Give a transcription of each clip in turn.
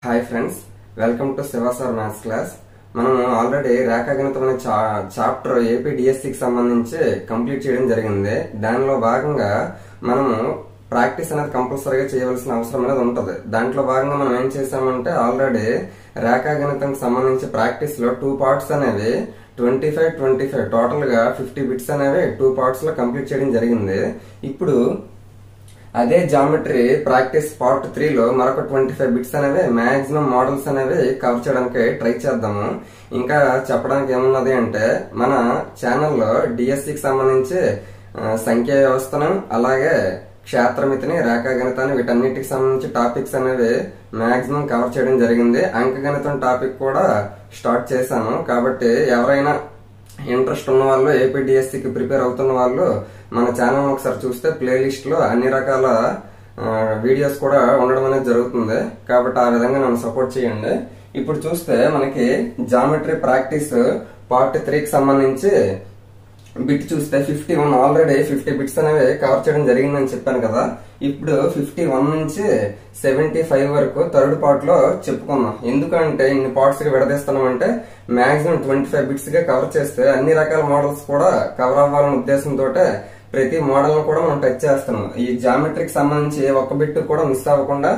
Hi friends, welcome to Shiva sir maths class. మనం already రేఖాగణితం అనే chapter AP డిఎస్సికి సంబంధించి కంప్లీట్ చేయడం జరిగింది. దానిలో భాగంగా మనము ప్రాక్టీస్ అనేది కంపల్సరీగా చేయవలసిన అవసరం అనేది ఉంటుంది. దాంట్లో భాగంగా మనం ఏం చేసామంటే ఆల్రెడీ రేఖాగణితంకి సంబంధించి ప్రాక్టీస్ లో 2 పార్ట్స్ అనేవి 25 టోటల్ గా 50 బిట్స్ అనేవి 2 పార్ట్స్ లో కంప్లీట్ చేయడం జరిగింది. ఇప్పుడు అదే జామెట్రీ ప్రాక్టీస్ పార్ట్ 3 లో మరొక 25 బిట్స్ అనేవి మాక్సిమం మోడల్స్ అనేవి కవర్ చేయడానికి ట్రై చేద్దాము. ఇంకా చెప్పడానికి ఏమున్నది అంటే మన ఛానల్లో డిఎస్సికి సంబంధించి సంఖ్యా వ్యవస్థను అలాగే క్షేత్రమితిని రేఖాగణితాన్ని వీటన్నిటికి సంబంధించి టాపిక్స్ అనేవి మాక్సిమం కవర్ చేయడం జరిగింది. అంకగణితం టాపిక్ కూడా స్టార్ట్ చేశాను. కాబట్టి ఎవరైనా ఇంట్రెస్ట్ ఉన్న వాళ్ళు ఏపీడిఎస్సికి ప్రిపేర్ అవుతున్న వాళ్ళు మన ఛానల్ ఒకసారి చూస్తే ప్లేలిస్ట్ లో అన్ని రకాల వీడియోస్ కూడా ఉండడం అనేది జరుగుతుంది. కాబట్టి ఆ విధంగా నన్ను సపోర్ట్ చేయండి. ఇప్పుడు చూస్తే మనకి జామెట్రీ ప్రాక్టీస్ పార్ట్ 3కి సంబంధించి బిట్ చూస్తే 51 ఆల్రెడీ 50 బిట్స్ అనేవి కవర్ చేయడం జరిగిందని చెప్పాను కదా. ఇప్పుడు 51 నుంచి 75 వరకు థర్డ్ పార్ట్ లో చెప్పుకున్నాం. ఎందుకంటే ఇన్ని పార్ట్స్ గా విడదీస్తున్నాం అంటే మాక్సిమం 25 బిట్స్ గా కవర్ చేస్తే అన్ని రకాల మోడల్స్ కూడా కవర్ అవ్వాలనే ఉద్దేశంతో ప్రతి మోడల్ కూడా మనం టచ్ చేస్తున్నాం. ఈ జామెట్రీకి సంబంధించి ఒక్క బిట్ కూడా మిస్ అవ్వకుండా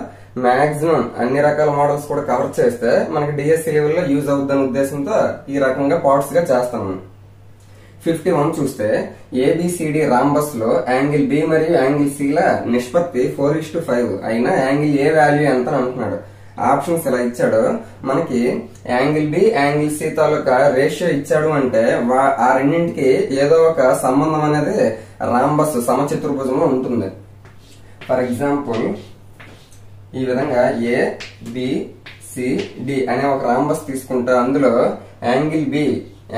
మాక్సిమం అన్ని రకాల మోడల్స్ కూడా కవర్ చేస్తే మనకి డిఎస్సి లెవెల్లో యూజ్ అవుతుందనే ఉద్దేశంతో ఈ రకంగా పార్ట్స్ గా చేస్తాము. 51 చూస్తే A B C D rhombus low angle B మరియు యాంగిల్ సి ల నిష్పత్తి 4:5 అయినా యాంగిల్ ఏ వాల్యూ ఎంత అంటున్నాడు. ఆప్షన్స్ ఇలా ఇచ్చాడు. మనకి యాంగిల్ బి యాంగిల్ సి తాలూకా రేషియో ఇచ్చాడు అంటే ఆ రెండింటికి ఏదో ఒక సంబంధం అనేది రాంబస్ సమచతుర్భుజంలో ఉంటుంది. ఫర్ ఎగ్జాంపుల్ ఈ విధంగా ఏ బి సి డి అనే ఒక రాంబస్ తీసుకుంటే అందులో యాంగిల్ బి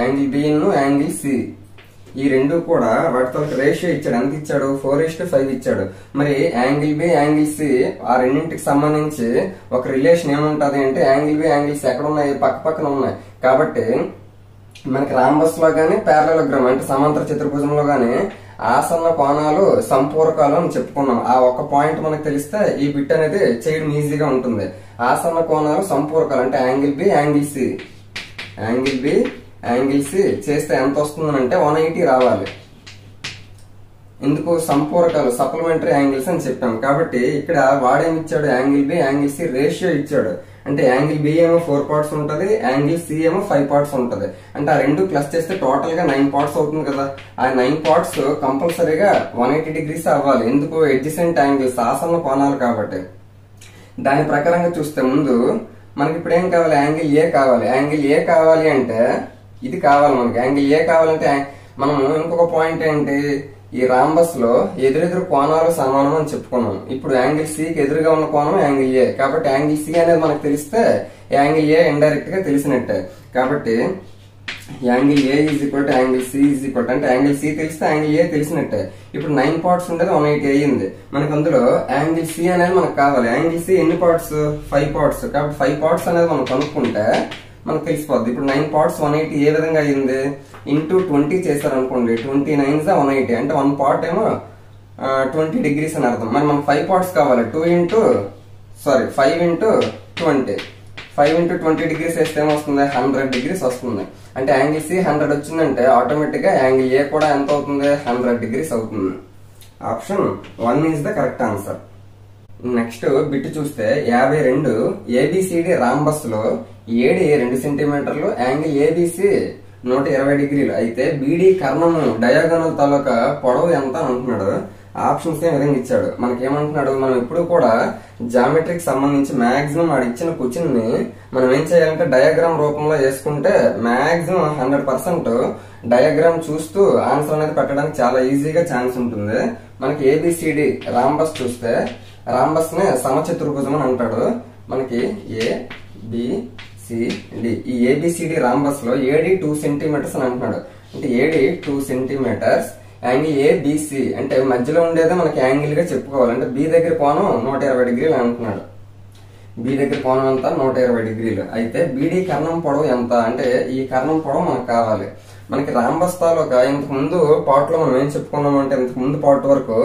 యాంగిల్ సి ఈ రెండు కూడా వాటితో రేషియో ఇచ్చాడు. ఎంత ఇచ్చాడు? 4:5 ఇచ్చాడు. మరి యాంగిల్ బి యాంగిల్ సి ఆ రెండింటికి సంబంధించి ఒక రిలేషన్ ఏముంటది అంటే యాంగిల్ బి యాంగిల్ సి ఎక్కడ ఉన్నాయి? పక్క పక్కన ఉన్నాయి. కాబట్టి మనకి రాంబస్ లో గానీ పారలెలోగ్రామ్ అంటే సమాంతర చతుర్భుజంలో గానీ ఆసన్న కోణాలు సంపూరకాలు అని చెప్పుకున్నాం. ఆ ఒక్క పాయింట్ మనకు తెలిస్తే ఈ బిట్ అనేది చేయడం ఈజీగా ఉంటుంది. ఆసన్న కోణాలు సంపూరకాలు అంటే యాంగిల్ బి యాంగిల్ సి చేస్తే ఎంత వస్తుందంటే 180 రావాలి. ఎందుకు? సంపూరకాలు సప్లిమెంటరీ యాంగిల్స్ అని చెప్పాం. కాబట్టి ఇక్కడ వాడేమి ఇచ్చాడు? Angle B angle C ratio ఇచ్చాడు. అంటే యాంగిల్ బి ఏమో 4 పార్ట్స్ ఉంటది, యాంగిల్ సి ఏమో 5 పార్ట్స్ ఉంటది. అంటే ఆ రెండు ప్లస్ చేస్తే టోటల్ గా 9 పార్ట్స్ అవుతుంది కదా. ఆ 9 పార్ట్స్ కంపల్సరీగా 180 డిగ్రీస్ అవ్వాలి. ఎందుకు? ఎడ్జసెంట్ యాంగిల్స్ ఆసన్న కోణాలు కాబట్టి. దాని ప్రకారంగా చూస్తే ముందు మనకి ఇప్పుడు ఏం కావాలి? యాంగిల్ ఏ కావాలి. యాంగిల్ ఏ కావాలి అంటే ఇది కావాలి మనకి. యాంగిల్ ఏ కావాలంటే మనం ఇంకొక పాయింట్ ఏంటి? ఈ రాంబస్ లో ఎదురెదురు కోణాలు సమానం అని చెప్పుకున్నాం. ఇప్పుడు యాంగిల్ సి కి ఎదురుగా ఉన్న కోణం యాంగిల్ ఏ. కాబట్టి యాంగిల్ సి అనేది మనకు తెలిస్తే యాంగిల్ ఏ ఇండైరెక్ట్ గా తెలిసినట్టే. కాబట్టి angle A is equal to angle C is equal అంటే యాంగిల్ సి తెలిస్తే యాంగిల్ ఏ తెలిసినట్టే. ఇప్పుడు 9 పార్ట్స్ ఉండేది 180 అయ్యింది. మనకు అందులో యాంగిల్ సి అనేది మనకు కావాలి. యాంగిల్ సి ఎన్ని పార్ట్స్? 5 పార్ట్స్. కాబట్టి 5 పార్ట్స్ అనేది మనం కనుక్కుంటే మనకు తెలిసిపోద్ది. ఇప్పుడు 9 పార్ట్స్ 180 ఏ విధంగా అయింది? ఇంటూ 20 చేశారనుకోండి, 29 180 అంటే 1 పార్ట్ ఏమో 20 డిగ్రీస్ అని అర్థం. మరి మనకు 5 పార్ట్స్ కావాలి. 5 ఇంటూ 20 5 ఇంటూ 20 డిగ్రీస్ వేస్తే ఏమొస్తుంది? 100 డిగ్రీస్ వస్తుంది. అంటే యాంగిల్ సి 100 వచ్చిందంటే ఆటోమేటిక్ గా యాంగిల్ ఏ కూడా ఎంత అవుతుంది? 100 డిగ్రీస్ అవుతుంది. Option 1 is the correct answer. Next bit చూస్తే 52 ఏబిసిడి రాంబస్ లో ఏడి 2 సెంటీమీటర్లు యాంగిల్ ఏబిసి 120 డిగ్రీలు అయితే బీడి కర్ణము డయాగోనల్ తాలూకా పొడవు ఎంత అంటున్నాడు. ఆప్షన్స్ ఏ విధంగా ఇచ్చాడు. మనకి ఏమంటున్నాడు? మనం ఎప్పుడు కూడా జామెట్రీకి సంబంధించి మాక్సిమం ఆడు ఇచ్చిన క్వశ్చన్ ని మనం ఏం చేయాలంటే డయాగ్రామ్ రూపంలో వేసుకుంటే మాక్సిమం 100% డయాగ్రామ్ చూస్తూ ఆన్సర్ అనేది పెట్టడానికి చాలా ఈజీగా ఛాన్స్ ఉంటుంది. మనకి ఏబిసిడి రాంబస్ చూస్తే రాంబస్ నే సమచతుర్భుజం అని అంటాడు. మనకి ఏ బి సి డి ఈ ఏబిసిడి రాంబస్ లో ఏడి 2 సెంటీమీటర్స్ అని అంటున్నాడు. అంటే ఏడి 2 సెంటీమీటర్స్ యాంగిల్ ఏబిసి అంటే మధ్యలో ఉండేదే మనకి యాంగిల్ గా చెప్పుకోవాలి. అంటే బి దగ్గర కోణం 120 డిగ్రీలు అంటున్నాడు. బి దగ్గర కోణం ఎంత? 120 డిగ్రీలు. అయితే బీడి కర్ణం పొడవు ఎంత అంటే ఈ కర్ణం పొడవు మనకు కావాలి. మనకి రాంబస్ తాలూకా ఇంతకు ముందు పార్ట్ లో మనం ఏం చెప్పుకున్నాం అంటే ఇంతకు ముందు పార్ట్ వరకు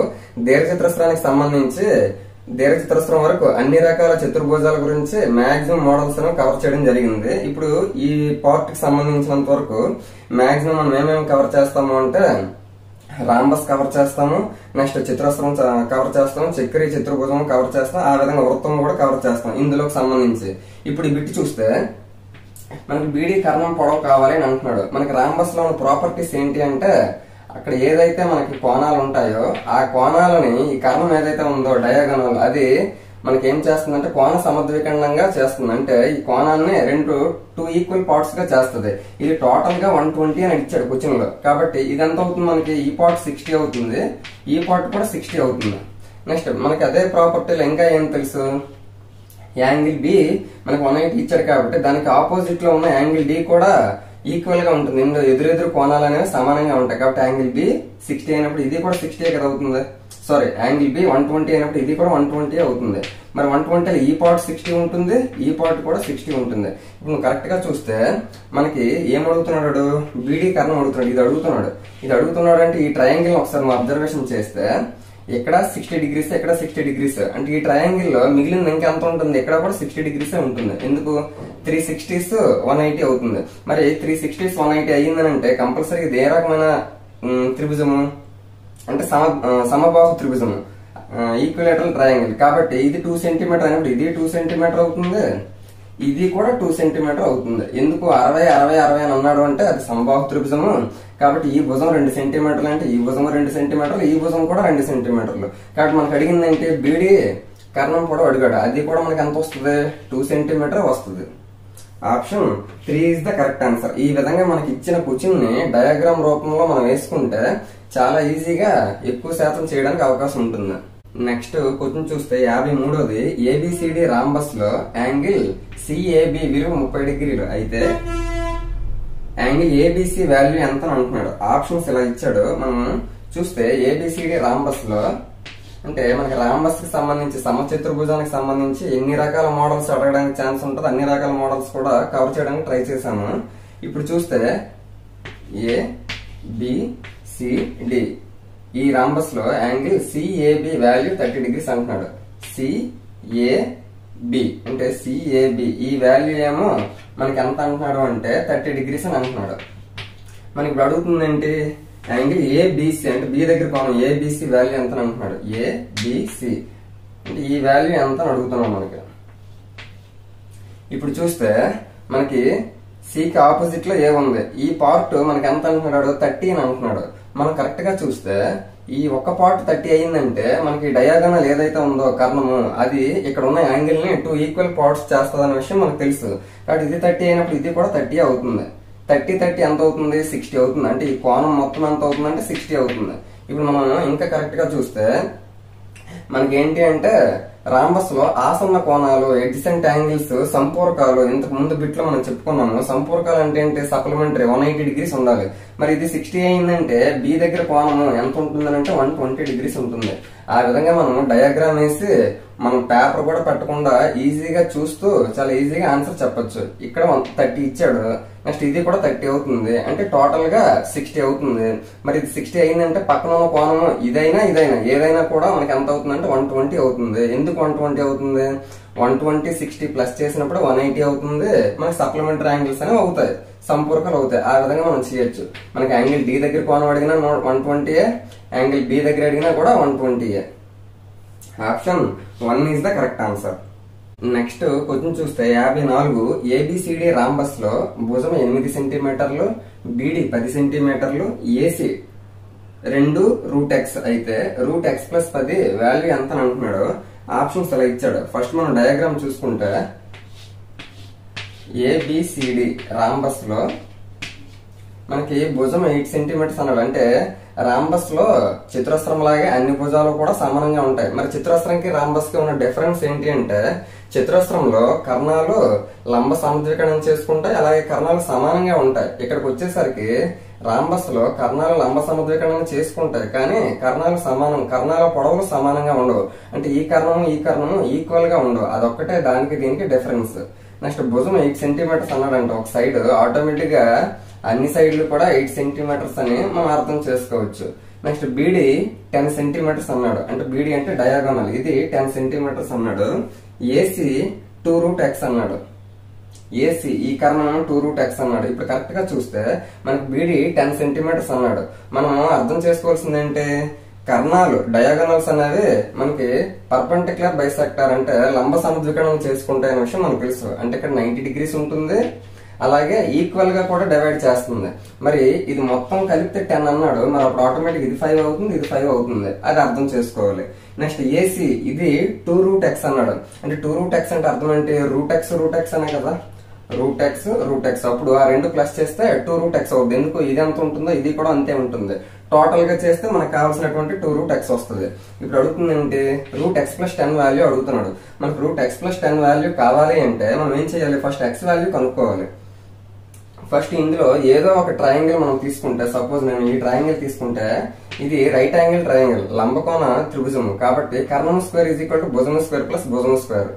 దీర్ఘచతురస్రానికి సంబంధించి దీర్ఘ చతురస్రం వరకు అన్ని రకాల చతుర్భుజాల గురించి మాక్సిమం మోడల్స్ కవర్ చేయడం జరిగింది. ఇప్పుడు ఈ పార్ట్ కి సంబంధించినంత వరకు మాక్సిమం మనం ఏమేమి కవర్ చేస్తాము అంటే రాంబస్ కవర్ చేస్తాము, నెక్స్ట్ చతురస్రం కవర్ చేస్తాము, చక్రీ చతుర్భుజం కవర్ చేస్తాం, ఆ విధంగా వృత్తం కూడా కవర్ చేస్తాం ఇందులోకి సంబంధించి. ఇప్పుడు ఈ బిట్ చూస్తే మనకి బీడీ కర్ణం పొడవు కావాలి అని అంటున్నాడు. మనకి రాంబస్ లో ఉన్న ప్రాపర్టీస్ ఏంటి అంటే అక్కడ ఏదైతే మనకి కోణాలు ఉంటాయో ఆ కోణాలని ఈ కర్ణం ఏదైతే ఉందో డయాగోనల్ అది మనకి ఏం చేస్తుందంటే కోణ సమద్వికరణంగా చేస్తుంది. అంటే ఈ కోణాన్ని టూ ఈక్వల్ పార్ట్స్ గా చేస్తుంది. ఇది టోటల్ గా 120 అని ఇచ్చాడు క్వశ్చన్ లో. కాబట్టి ఇదంతా అవుతుంది మనకి ఈ పార్ట్ 60 అవుతుంది, ఈ పార్ట్ కూడా 60 అవుతుంది. నెక్స్ట్ మనకి అదే ప్రాపర్టీలో ఇంకా ఏం తెలుసు, యాంగిల్ బి మనకి 180 ఇచ్చాడు కాబట్టి దానికి ఆపోజిట్ లో ఉన్న యాంగిల్ డి కూడా ఈక్వల్ గా ఉంటుంది. ఎదురెదురు కోణాలు అనేవి సమానంగా ఉంటాయి. కాబట్టి యాంగిల్ బి 60 అయినప్పుడు ఇది కూడా 60 కదా అవుతుంది. సారీ, యాంగిల్ బి 120 అయినప్పుడు ఇది కూడా 120 అవుతుంది. మరి 120 ఈ పార్ట్ 60 ఉంటుంది, ఈ పార్ట్ కూడా 60 ఉంటుంది. ఇప్పుడు కరెక్ట్ గా చూస్తే మనకి ఏం అడుగుతున్నాడు, బీడీ కర్ణం అడుగుతున్నాడు. ఇది అడుగుతున్నాడు అంటే ఈ ట్రయాంగిల్ ఒకసారి మనం అబ్జర్వేషన్ చేస్తే ఇక్కడ 60 డిగ్రీస్, ఇక్కడ 60 డిగ్రీస్ అంటే ఈ ట్రయాంగిల్ లో మిగిలిన ఇంకెంత ఉంటుంది, ఇక్కడ కూడా 60 డిగ్రీస్ ఉంటుంది. ఎందుకు 360s 180 అవుతుంది. మరి 360s 180 అయ్యిందని అంటే కంపల్సరీ ఇది ఏ రకమైన త్రిభుజము అంటే సమబాహు త్రిభుజము, ఈక్విలేటరల్ ట్రయాంగిల్. కాబట్టి ఇది 2 సెంటీమీటర్ అయినప్పుడు ఇది 2 సెంటీమీటర్ అవుతుంది, ఇది కూడా 2 సెంటీమీటర్ అవుతుంది. ఎందుకు 60 60 60 అని అన్నాడు అంటే అది సమబాహు త్రిభుజము. కాబట్టి ఈ భుజం 2 సెంటీమీటర్లు అంటే ఈ భుజం 2 సెంటీమీటర్లు, ఈ భుజం కూడా 2 సెంటీమీటర్లు. కాబట్టి మనకు అడిగింది ఏంటి, బీడీ కర్ణం కూడా అడిగాడు. అది కూడా మనకి ఎంత వస్తుంది, 2 సెంటీమీటర్ వస్తుంది. Option 3 is the correct answer. ఈ విధంగా మనకి ఇచ్చిన క్వశ్చన్ ని డయాగ్రామ్ రూపంలో మనం వేసుకుంటే చాలా ఈజీగా ఎక్కువ శాతం చేయడానికి అవకాశం ఉంటుంది. నెక్స్ట్ క్వశ్చన్ చూస్తే 53వది, A B C D rhombus low angle CAB విలువ 30 డిగ్రీలు అయితే యాంగిల్ ఏబిసి వాల్యూ ఎంత అని అంటున్నాడు. ఆప్షన్స్ ఇలా ఇచ్చాడు. మనం చూస్తే ఏబిసిడి రాంబస్ లో అంటే మనకి రాంబస్ కి సంబంధించి సమచతుర్భుజానికి సంబంధించి ఎన్ని రకాల మోడల్స్ అడగడానికి ఛాన్స్ ఉంటుంది, అన్ని రకాల మోడల్స్ కూడా కవర్ చేయడానికి ట్రై చేశాము. ఇప్పుడు చూస్తే ఏ బి సి డి ఈ rhombus low angle CAB value 30 degrees అంటున్నాడు. సిఏబి అంటే సిఏబి ఈ వాల్యూ ఏమో మనకి ఎంత అంటున్నాడు అంటే 30 డిగ్రీస్ అని అంటున్నాడు. మనకి ఇప్పుడు అడుగుతుంది ఏంటి, యాంగిల్ ఏబిసి అంటే బి దగ్గర కోణం ఏబిసి వాల్యూ ఎంత అంటున్నాడు. ఏబిసి అంటే ఈ వాల్యూ ఎంత అని అడుగుతున్నాం మనకి. ఇప్పుడు చూస్తే మనకి సికి ఆపోజిట్ లో ఏ ఉంది, ఈ పార్ట్ మనకి ఎంత అంటున్నాడు 30 అని అంటున్నాడు. మనం కరెక్ట్ గా చూస్తే ఈ ఒక్క పార్ట్ 30 అయ్యిందంటే మనకి డయాగోనల్ ఏదైతే ఉందో కర్ణము అది ఇక్కడ ఉన్న యాంగిల్ ని 2 ఈక్వల్ పార్ట్స్ చేస్తుంది అనే విషయం మనకు తెలుసు. కాబట్టి ఇది 30 అయినప్పుడు ఇది కూడా 30 అవుతుంది. 30 ఎంత అవుతుంది, 60 అవుతుంది. అంటే ఈ కోణం మొత్తం ఎంత అవుతుంది అంటే 60 అవుతుంది. ఇప్పుడు మనం ఇంకా కరెక్ట్ గా చూస్తే మనకి ఏంటి అంటే రాంబస్ లో ఆసన్న కోణాలు, ఎడ్జసెంట్ యాంగిల్స్, సంపూరకాలు ఇంతకు ముందు బిట్ లో మనం చెప్పుకున్నాము. సంపూరకాలు అంటే ఏంటి, సప్లిమెంటరీ 180 డిగ్రీస్ ఉండాలి. మరి ఇది 60 అయిందంటే బి దగ్గర కోణము ఎంత ఉంటుందని అంటే 120 డిగ్రీస్ ఉంటుంది. ఆ విధంగా మనం డయాగ్రామ్ వేసి మనం పేపర్ కూడా పెట్టకుండా ఈజీగా చూస్తూ చాలా ఈజీగా ఆన్సర్ చెప్పొచ్చు. ఇక్కడ 30 ఇచ్చాడు, నెక్స్ట్ ఇది కూడా 30 అవుతుంది అంటే టోటల్ గా 60 అవుతుంది. మరి ఇది 60 అయిందంటే పక్కన ఉన్న కోణము ఇదైనా ఏదైనా కూడా మనకి ఎంత అవుతుంది అంటే 120 అవుతుంది. ఎందుకు 120 అవుతుంది, 120 60 ప్లస్ చేసినప్పుడు 180 అవుతుంది. మనకి సప్లిమెంటరీ యాంగిల్స్ అనేవి అవుతాయి, సంపూరకాలు అవుతాయి. ఆ విధంగా మనం చేయొచ్చు. మనకి యాంగిల్ డి దగ్గర కోణం అడిగినా 120, యాంగిల్ బి దగ్గర అడిగినా కూడా 120. Option 1 is the correct answer. Next question చూస్తే 54 ఏబిసిడి రాంబస్ లో భుజం 8 సెంటీమీటర్లు, బిడి 10 సెంటీమీటర్లు, ఏసి 2√x అయితే √x+10 వాల్యూ ఎంత అని అంటున్నాడు. ఆప్షన్స్ అలా ఇచ్చాడు. ఫస్ట్ మనం డయాగ్రామ్ చూసుకుంటే ఏబిసిడి రాంబస్ లో మనకి భుజం 8 సెంటీమీటర్స్ అన్నాడు. అంటే రాంబస్ లో చతురస్రం లాగే అన్ని భుజాలు కూడా సమానంగా ఉంటాయి. మరి చతురస్రంకి రాంబస్ కి ఉన్న డిఫరెన్స్ ఏంటి అంటే చతురస్రంలో కర్ణాలు లంబ సమద్వికరణం చేసుకుంటాయి, అలాగే కర్ణాలు సమానంగా ఉంటాయి. ఇక్కడికి వచ్చేసరికి రాంబస్ లో కర్ణాలు లంబ సమద్వికరణం చేసుకుంటాయి, కానీ కర్ణాల పొడవులు సమానంగా ఉండవు. అంటే ఈ కర్ణము ఈక్వల్ గా ఉండవు. అదొక్కటే దానికి దీనికి డిఫరెన్స్. నెక్స్ట్ భుజం 8 సెంటీమీటర్స్ అన్నాడంటే ఒక సైడ్ ఆటోమేటిక్ గా అన్ని సైడ్లు కూడా 8 సెంటీమీటర్స్ అని మనం అర్థం చేసుకోవచ్చు. నెక్స్ట్ బీడీ 10 సెంటీమీటర్స్ అన్నాడు, అంటే బీడీ అంటే డయాగోనల్, ఇది 10 సెంటీమీటర్స్ అన్నాడు. ఏసీ 2√x అన్నాడు, ఏసీ ఈ కర్ణం 2√x అన్నాడు. ఇప్పుడు కరెక్ట్ గా చూస్తే మనకి బీడీ 10 సెంటీమీటర్స్ అన్నాడు. మనం అర్థం చేసుకోవాల్సింది ఏంటి, కర్ణాలు డయాగోనల్స్ అనేవి మనకి పర్పెండిక్యులర్ బైసెక్టార్ అంటే లంబ సమద్వికరణం చేసుకుంటే అనే విషయం మనకు తెలుసు. అంటే ఇక్కడ 90 డిగ్రీస్ ఉంటుంది, అలాగే ఈక్వల్ గా కూడా డివైడ్ చేస్తుంది. మరి ఇది మొత్తం కలిపితే 10 అన్నాడు, మరి అప్పుడు ఆటోమేటిక్ ఇది 5 అవుతుంది, ఇది 5 అవుతుంది, అది అర్థం చేసుకోవాలి. నెక్స్ట్ ఏసీ ఇది 2√x అన్నాడు, అంటే 2√x అంటే అర్థం ఏంటి, √x అనే కదా, √x అప్పుడు ఆ రెండు ప్లస్ చేస్తే 2√x అవుతుంది. ఎందుకు ఇది ఎంత ఉంటుందో ఇది కూడా అంతే ఉంటుంది. టోటల్ గా చేస్తే మనకు కావాల్సినటువంటి 2√x వస్తుంది. ఇప్పుడు అడుగుతుంది ఏంటి, √x+10 వాల్యూ అడుగుతున్నాడు. మనకు √x+10 వాల్యూ కావాలి అంటే మనం ఏం చేయాలి, ఫస్ట్ x వాల్యూ కనుక్కోవాలి. ఫస్ట్ ఇందులో ఏదో ఒక ట్రయాంగిల్ మనం తీసుకుంటే, సపోజ్ నేను ఈ ట్రయాంగిల్ తీసుకుంటే ఇది రైట్ యాంగిల్ ట్రయాంగిల్, లంబకోణ త్రిభుజం కాబట్టి కర్ణం స్క్వేర్ ఈజ్ ఈక్వల్ టు భుజం స్క్వేర్ ప్లస్ భుజం స్క్వేర్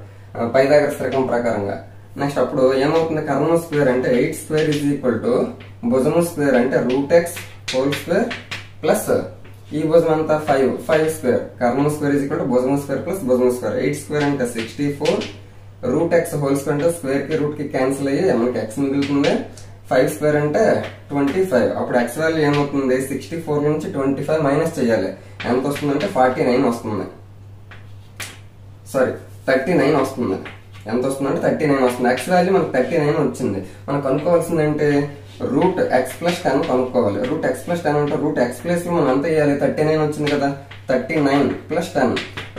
పైథాగరస్ ప్రకారంగా. నెక్స్ట్ అప్పుడు ఏమవుతుంది, కర్ణం స్క్వేర్ అంటే 8 స్క్వేర్ ఈజ్ ఈక్వల్ టు భుజం స్క్వేర్ అంటే √x² ప్లస్ ఈ భుజం అంతా 5 స్క్వేర్, కర్ణం స్క్వేర్ ఈజ్ ఈక్వల్ టు భుజం స్క్వేర్ ప్లస్ భుజం స్క్వేర్. 8 స్క్వేర్ అంటే 64, √x² అంటే స్క్వేర్ కి రూట్ కి క్యాన్సిల్ అయ్యి మనకి x మిగులుతుంది. 5 స్క్వేర్ అంటే 25. అప్పుడు x వాల్యూ ఏమవుతుంది, 64 నుంచి 25 మైనస్ చేయాలి, ఎంత వస్తుందంటే 49 వస్తుంది, సారీ 39 వస్తుంది. ఎంత వస్తుందంటే 39 వస్తుంది. x వాల్యూ మనకు 39 వచ్చింది. మనం కనుక్కోవాల్సింది ఏంటి, √x+10 కనుక్కోవాలి. √x+10 అంటే √x ప్లేస్ లో మనం ఎంత వేయాలి, 39 వచ్చింది కదా, 39+10.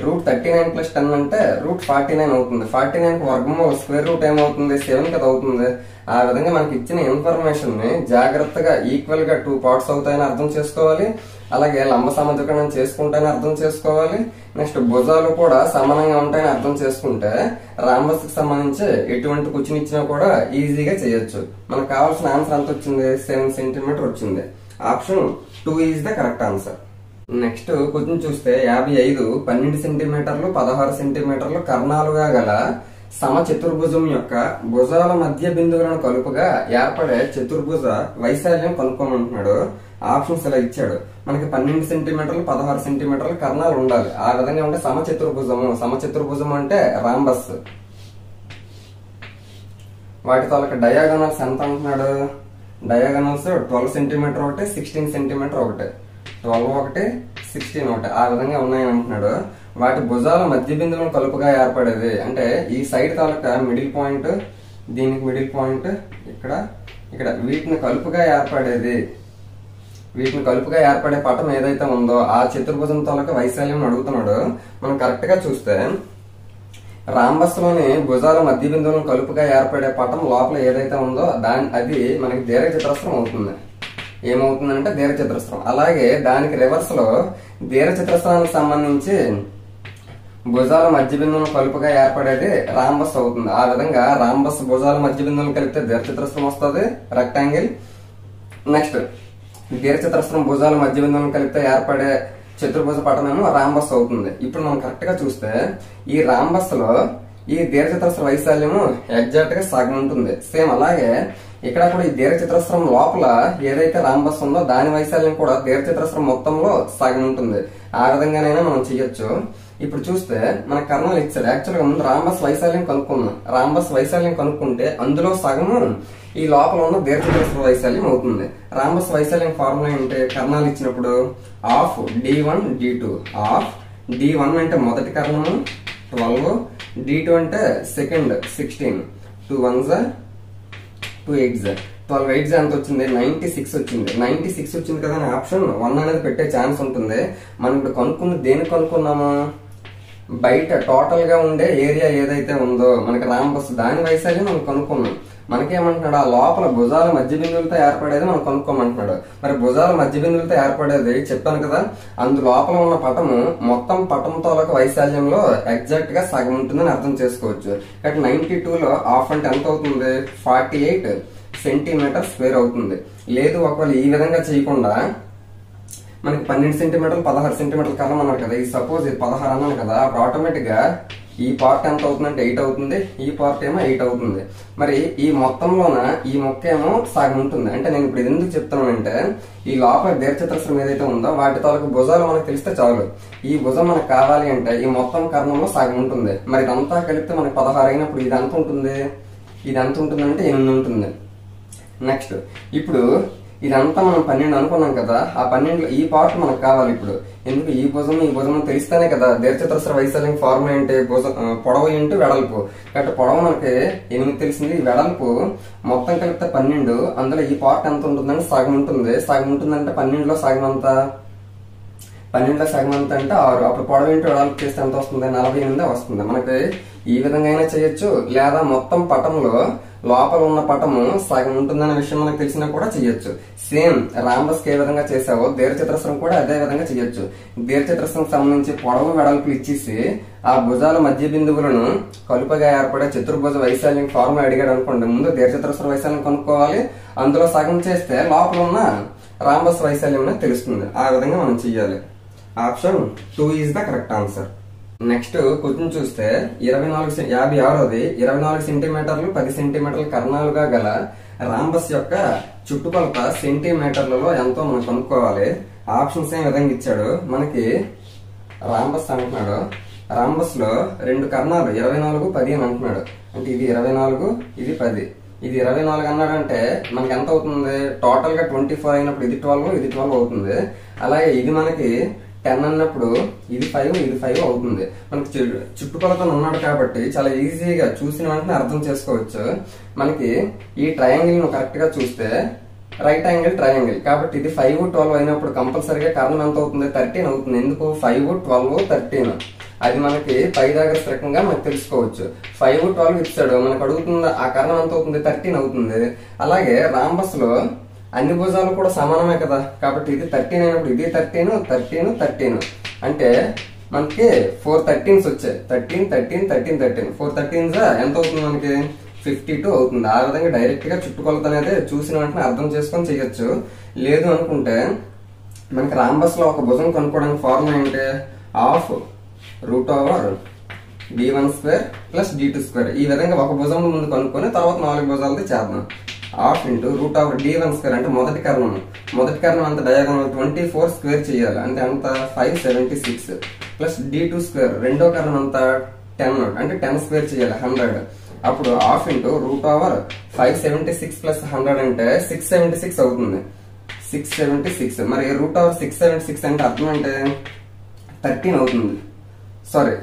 √39+10 అంటే √49 అవుతుంది. 49 వర్గమూలం స్క్వేర్ రూట్ ఏమవుతుంది, 7 కదా అవుతుంది. ఆ విధంగా మనకి ఇచ్చిన ఇన్ఫర్మేషన్ ని జాగ్రత్తగా ఈక్వల్ గా 2 పార్ట్స్ అవుతాయని అర్థం చేసుకోవాలి, అలాగే లంబ సమద్వికరణం చేసుకుంటాయని అర్థం చేసుకోవాలి. నెక్స్ట్ భుజాలు కూడా సమానంగా ఉంటాయని అర్థం చేసుకుంటే రాంబస్ కి సంబంధించి ఎటువంటి క్వశ్చన్ ఇచ్చినా కూడా ఈజీగా చేయొచ్చు. మనకు కావాల్సిన ఆన్సర్ ఎంత వచ్చింది, 7 సెంటీమీటర్ వచ్చింది. Option 2 is the correct answer. Next question చూస్తే 55 12 సెంటీమీటర్లు 16 సెంటీమీటర్లు కర్ణాలుగా గల సమచతుర్భుజం యొక్క భుజాల మధ్య బిందువులను కలుపుగా ఏర్పడే చతుర్భుజ వైశాల్యం కనుక్కోమంటున్నాడు. ఆప్షన్స్ ఇలా ఇచ్చాడు. మనకి 12 సెంటీమీటర్లు 16 సెంటీమీటర్లు కర్ణాలు ఉండాలి. ఆ విధంగా ఉంటే సమచతుర్భుజము అంటే రాంబస్. వాటి తాలూకా డయాగోనల్స్ ఎంత అంటున్నాడు, డయాగోనల్స్ 12 సెంటీమీటర్ ఒకటి, 16 సెంటీమీటర్ ఒకటి, 12 ఒకటి 16 ఒకటి, ఆ విధంగా ఉన్నాయని అంటున్నాడు. వాటి భుజాల మధ్య బిందువులను కలుపుగా ఏర్పడేది అంటే ఈ సైడ్ తాలూకా మిడిల్ పాయింట్, దీనికి మిడిల్ పాయింట్, ఇక్కడ వీటిని కలుపుగా ఏర్పడే పటం ఏదైతే ఉందో ఆ చతుర్భుజం తాలూకా వైశాల్యం అడుగుతున్నాడు. మనం కరెక్ట్ గా చూస్తే రాంబస్ లోని భుజాల మధ్య బిందువులను కలుపుగా ఏర్పడే పటం లోపల ఏదైతే ఉందో అది మనకి దీర్ఘచతురస్రం అవుతుంది. ఏమవుతుందంటే దీర్ఘచతురస్రం. అలాగే దానికి రివర్స్ లో దీర్ఘచతురస్రానికి సంబంధించి భుజాల మధ్య బిందువులను కలుపుగా ఏర్పడేది రాంబస్ అవుతుంది. ఆ విధంగా రాంబస్ భుజాల మధ్య బిందువులను కలిపితే దీర్ఘచతురస్రం వస్తుంది, రెక్టాంగిల్. నెక్స్ట్ దీర్ఘచతురస్రం భుజాల మధ్య బిందువులను కలిపితే ఏర్పడే చతుర్భుజ పటమేమో రాంబస్ అవుతుంది. ఇప్పుడు మనం కరెక్ట్ గా చూస్తే ఈ రాంబస్ లో ఈ దీర్ఘచతురస్ర వైశాల్యము ఎగ్జాక్ట్ గా సగం ఉంటుంది. సేమ్ అలాగే ఇక్కడ కూడా ఈ దీర్ఘచతురస్రం లోపల ఏదైతే రాంబస్ ఉందో దాని వైశాల్యం కూడా దీర్ఘచతురస్రం మొత్తంలో సగం ఉంటుంది. ఆ విధంగానైనా మనం చెయ్యొచ్చు. ఇప్పుడు చూస్తే మన కర్ణాలు ఇచ్చారు. యాక్చువల్ గా ముందు రాంబస్ వైశాల్యం కనుక్కున్నాం. రాంబస్ వైశాల్యం కనుక్కుంటే అందులో సగము ఈ లోపల ఉన్న దీర్ఘచతురస్ర వైశాల్యం అవుతుంది. రాంబస్ వైశాల్యం ఫార్ములా ఏంటి, కర్ణాలు ఇచ్చినప్పుడు of D1 D2, of D1 అంటే మొదటి కర్ణము 12, D2 అంటే సెకండ్ 16, 2 1s 2 8s 12 8s ఎంత వచ్చింది, 96 వచ్చింది. 96 వచ్చింది కదా అని ఆప్షన్ 1 అనేది పెట్టే ఛాన్స్ ఉంటుంది. మనం ఇప్పుడు కనుక్కున్న దేనికి కనుక్కున్నాము, బయట టోటల్ గా ఉండే ఏరియా ఏదైతే ఉందో మనకి రాంబస్ దాని వైశాల్యం మనం కనుక్కున్నాం. మనకేమంటున్నాడు, ఆ లోపల భుజాల మధ్య బిందువులతో ఏర్పడేది మనం కనుక్కోమంటున్నాడు. మరి భుజాల మధ్య బిందువులతో ఏర్పడేది చెప్పాను కదా, అందు లోపల ఉన్న పటము మొత్తం పటంతో వైశాల్యంలో ఎగ్జాక్ట్ గా సగం ఉంటుందని అర్థం చేసుకోవచ్చు. కాబట్టి 92లో ఆఫ్ అంటే ఎంత అవుతుంది, 48 సెంటీమీటర్ స్క్వేర్ అవుతుంది. లేదు ఒకవేళ ఈ విధంగా చేయకుండా మనకి 12 సెంటీమీటర్లు 16 సెంటీమీటర్ల కర్ణం అన్నారు కదా, ఈ సపోజ్ ఇది 16 అన్నాను కదా, అప్పుడు ఆటోమేటిక్ గా ఈ పార్ట్ ఎంత అవుతుందంటే 8 అవుతుంది, ఈ పార్ట్ ఏమో 8 అవుతుంది. మరి ఈ మొత్తంలోన ఈ మొక్క ఏమో సగం ఉంటుంది. అంటే నేను ఇప్పుడు ఇది ఎందుకు చెప్తున్నానంటే ఈ లోపల దీర్ఘచతురస్రం ఏదైతే ఉందో వాటి తాలూకు భుజాలు మనకు తెలిస్తే చాలు. ఈ భుజం మనకు కావాలి అంటే ఈ మొత్తం కర్ణంలో సగం ఉంటుంది. మరి ఇదంతా కలిపితే మనకి 16 అయినప్పుడు ఇది ఎంత ఉంటుంది? ఇది ఎంత ఉంటుందంటే 8 ఉంటుంది. నెక్స్ట్ ఇప్పుడు ఇదంతా మనం 12 అనుకున్నాం కదా, ఆ 12లో ఈ పార్ట్ మనకు కావాలి. ఇప్పుడు ఎందుకు ఈ భుజం తెలిస్తేనే కదా దీర్ఘచతురస్ర వైశాల్యం ఫార్ములా అంటే పొడవు ఇంటూ వెడల్పు. కాబట్టి పొడవు మనకి 8 తెలిసింది, వెడల్పు మొత్తం కలిపితే 12. అందులో ఈ పార్ట్ ఎంత ఉంటుందంటే సగం ఉంటుంది. సగం ఉంటుందంటే 12లో సగం అంత 12లో సగం అంత అంటే 6. అప్పుడు పొడవు ఇంటూ వెడల్పు చేస్తే ఎంత వస్తుంది? 48 వస్తుంది. మనకి ఈ విధంగా అయినా చేయొచ్చు, లేదా మొత్తం పటంలో లోపల ఉన్న పటము సగం ఉంటుందనే విషయం మనకు తెలిసినా కూడా చేయొచ్చు. సేమ్ రాంబస్ ఏ విధంగా చేసావో దీర్ఘచతురస్రం కూడా అదే విధంగా చేయొచ్చు. దీర్ఘచతురస్రం సంబంధించి పొడవు వెడల్పులు ఇచ్చేసి ఆ భుజాల మధ్య బిందువులను కలుపగా ఏర్పడే చతుర్భుజ వైశాల్యం ఫార్ములా అడిగాడు అనుకోండి, ముందు దీర్ఘచతురస్ర వైశాల్యం కనుక్కోవాలి, అందులో సగం చేస్తే లోపల ఉన్న రాంబస్ వైశాల్యం తెలుస్తుంది. ఆ విధంగా మనం చెయ్యాలి. Option 2 is the correct answer. Next question చూస్తే 56ది 24 సెంటీమీటర్లు 10 సెంటీమీటర్ల కర్ణాలుగా గల రాంబస్ యొక్క చుట్టుకొలత సెంటీమీటర్లలో ఎంతో మనం కనుక్కోవాలి. ఆప్షన్స్ ఏ విధంగా ఇచ్చాడు మనకి. రాంబస్ అంటున్నాడు, రాంబస్ లో 2 కర్ణాలు 24, 10 అని అంటున్నాడు. అంటే ఇది 24, ఇది 10. ఇది 24 అన్నాడంటే మనకి ఎంత అవుతుంది? టోటల్ గా 24 అయినప్పుడు ఇది 12, ఇది 12 అవుతుంది. అలాగే ఇది మనకి 10 అన్నప్పుడు ఇది 5, ఇది 5 అవుతుంది. మనకి చుట్టుకొలతను ఉన్నాడు కాబట్టి చాలా ఈజీగా చూసిన వెంటనే అర్థం చేసుకోవచ్చు. మనకి ఈ ట్రయాంగిల్ ను కరెక్ట్ గా చూస్తే రైట్ యాంగిల్ ట్రయాంగిల్ కాబట్టి ఇది 5, 12 అయినప్పుడు కంపల్సరీగా కర్ణం ఎంత అవుతుంది? 13 అవుతుంది. ఎందుకు? 5, 12, 13 అది మనకి పై దగ్గర స్థిరంగా మనకు తెలుసుకోవచ్చు. 5, 12 ఇచ్చాడు, మనకు అడుగుతుంది ఆ కర్ణం ఎంత అవుతుంది? 13 అవుతుంది. అలాగే రాంబస్ లో అన్ని భుజాలు కూడా సమానమే కదా, కాబట్టి ఇది 13 అయినప్పుడు ఇది 13, 13, 13 అంటే మనకి 4 13s వచ్చాయి. 13, 13, 13, 13 4 13s ఎంత అవుతుంది? మనకి 52 అవుతుంది. ఆ విధంగా డైరెక్ట్ గా చుట్టుకొలత అనేది చూసిన వెంటనే అర్థం చేసుకొని చేయొచ్చు. లేదు అనుకుంటే మనకి రాంబస్ లో ఒక భుజం కనుక్కోవడానికి ఫార్ములా ఏంటి? Half root over d1² plus d2². ఈ విధంగా ఒక భుజం ముందు కనుక్కొని తర్వాత 4 భుజాలది చేద్దాం. Half into root over d1² అంటే మొదటి కర్ణం అంత డయాగోనల్ 24 స్క్వేర్ చేయాలి. అంటే అంత 576 ప్లస్ d2² రెండో కర్ణం అంత 10 అంటే 10 స్క్వేర్ చేయాలి 100. అప్పుడు half into root over 576 plus 100 అంటే 676 అవుతుంది. 676 మరి రూట్ ఓవర్ 676 అంటే అర్థం అంటే 13 అవుతుంది. సారీ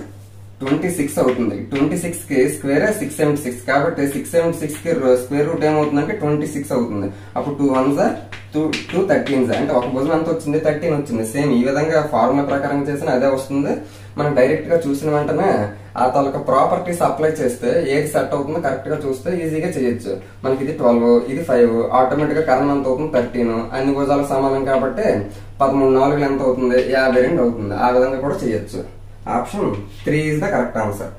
26 అవుతుంది. 26 కి స్క్వేర్ 676 కాబట్టి 676 కి స్క్వేర్ రూట్ ఏమవుతుందంటే 26 అవుతుంది. అప్పుడు 2 1s 2 13s అంటే ఒక భుజం ఎంత వచ్చింది? 13 వచ్చింది. సేమ్ ఈ విధంగా ఫార్ములా ప్రకారం చేసిన అదే వస్తుంది. మనం డైరెక్ట్ గా చూసిన వెంటనే ఆ తాలూకా ప్రాపర్టీస్ అప్లై చేస్తే ఏది సెట్ అవుతుందో కరెక్ట్ గా చూస్తే ఈజీగా చేయొచ్చు. మనకి ఇది 12, ఇది 5 ఆటోమేటిక్ గా కర్ణం ఎంత అవుతుంది? 13. అన్ని భుజాలు సమానం కాబట్టి 13 4 ఎంత అవుతుంది? 52 అవుతుంది. ఆ విధంగా కూడా చేయొచ్చు. Option 3 is the correct answer.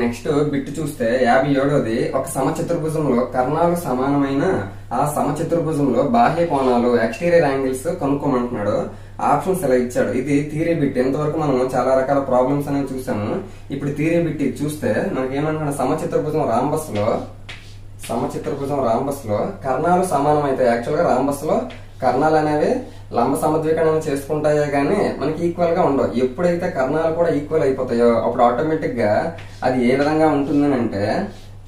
Next bit చూస్తే 57ది ఒక సమచతుర్భుజంలో కర్ణాలు సమానమైన ఆ సమచతుర్భుజంలో బాహ్య కోణాలు ఎక్స్టీరియర్ యాంగిల్స్ కనుక్కోమంటున్నాడు. ఆప్షన్స్ ఇలా ఇచ్చాడు. ఇది థియరీ బిట్. ఇంతవరకు మనం చాలా రకాల ప్రాబ్లమ్స్ అనేవి చూసాము. ఇప్పుడు థియరీ బిట్ చూస్తే మనకి ఏమంటున్నాడు? సమచతుర్భుజం రాంబస్ లో కర్ణాలు సమానం అయితే యాక్చువల్ గా రాంబస్ లో కర్ణాలు అనేవి లంబ సమద్వికరణం చేసుకుంటాయో గానీ మనకి ఈక్వల్ గా ఉండవు. ఎప్పుడైతే కర్ణాలు కూడా ఈక్వల్ అయిపోతాయో అప్పుడు ఆటోమేటిక్ గా అది ఏ విధంగా ఉంటుంది అంటే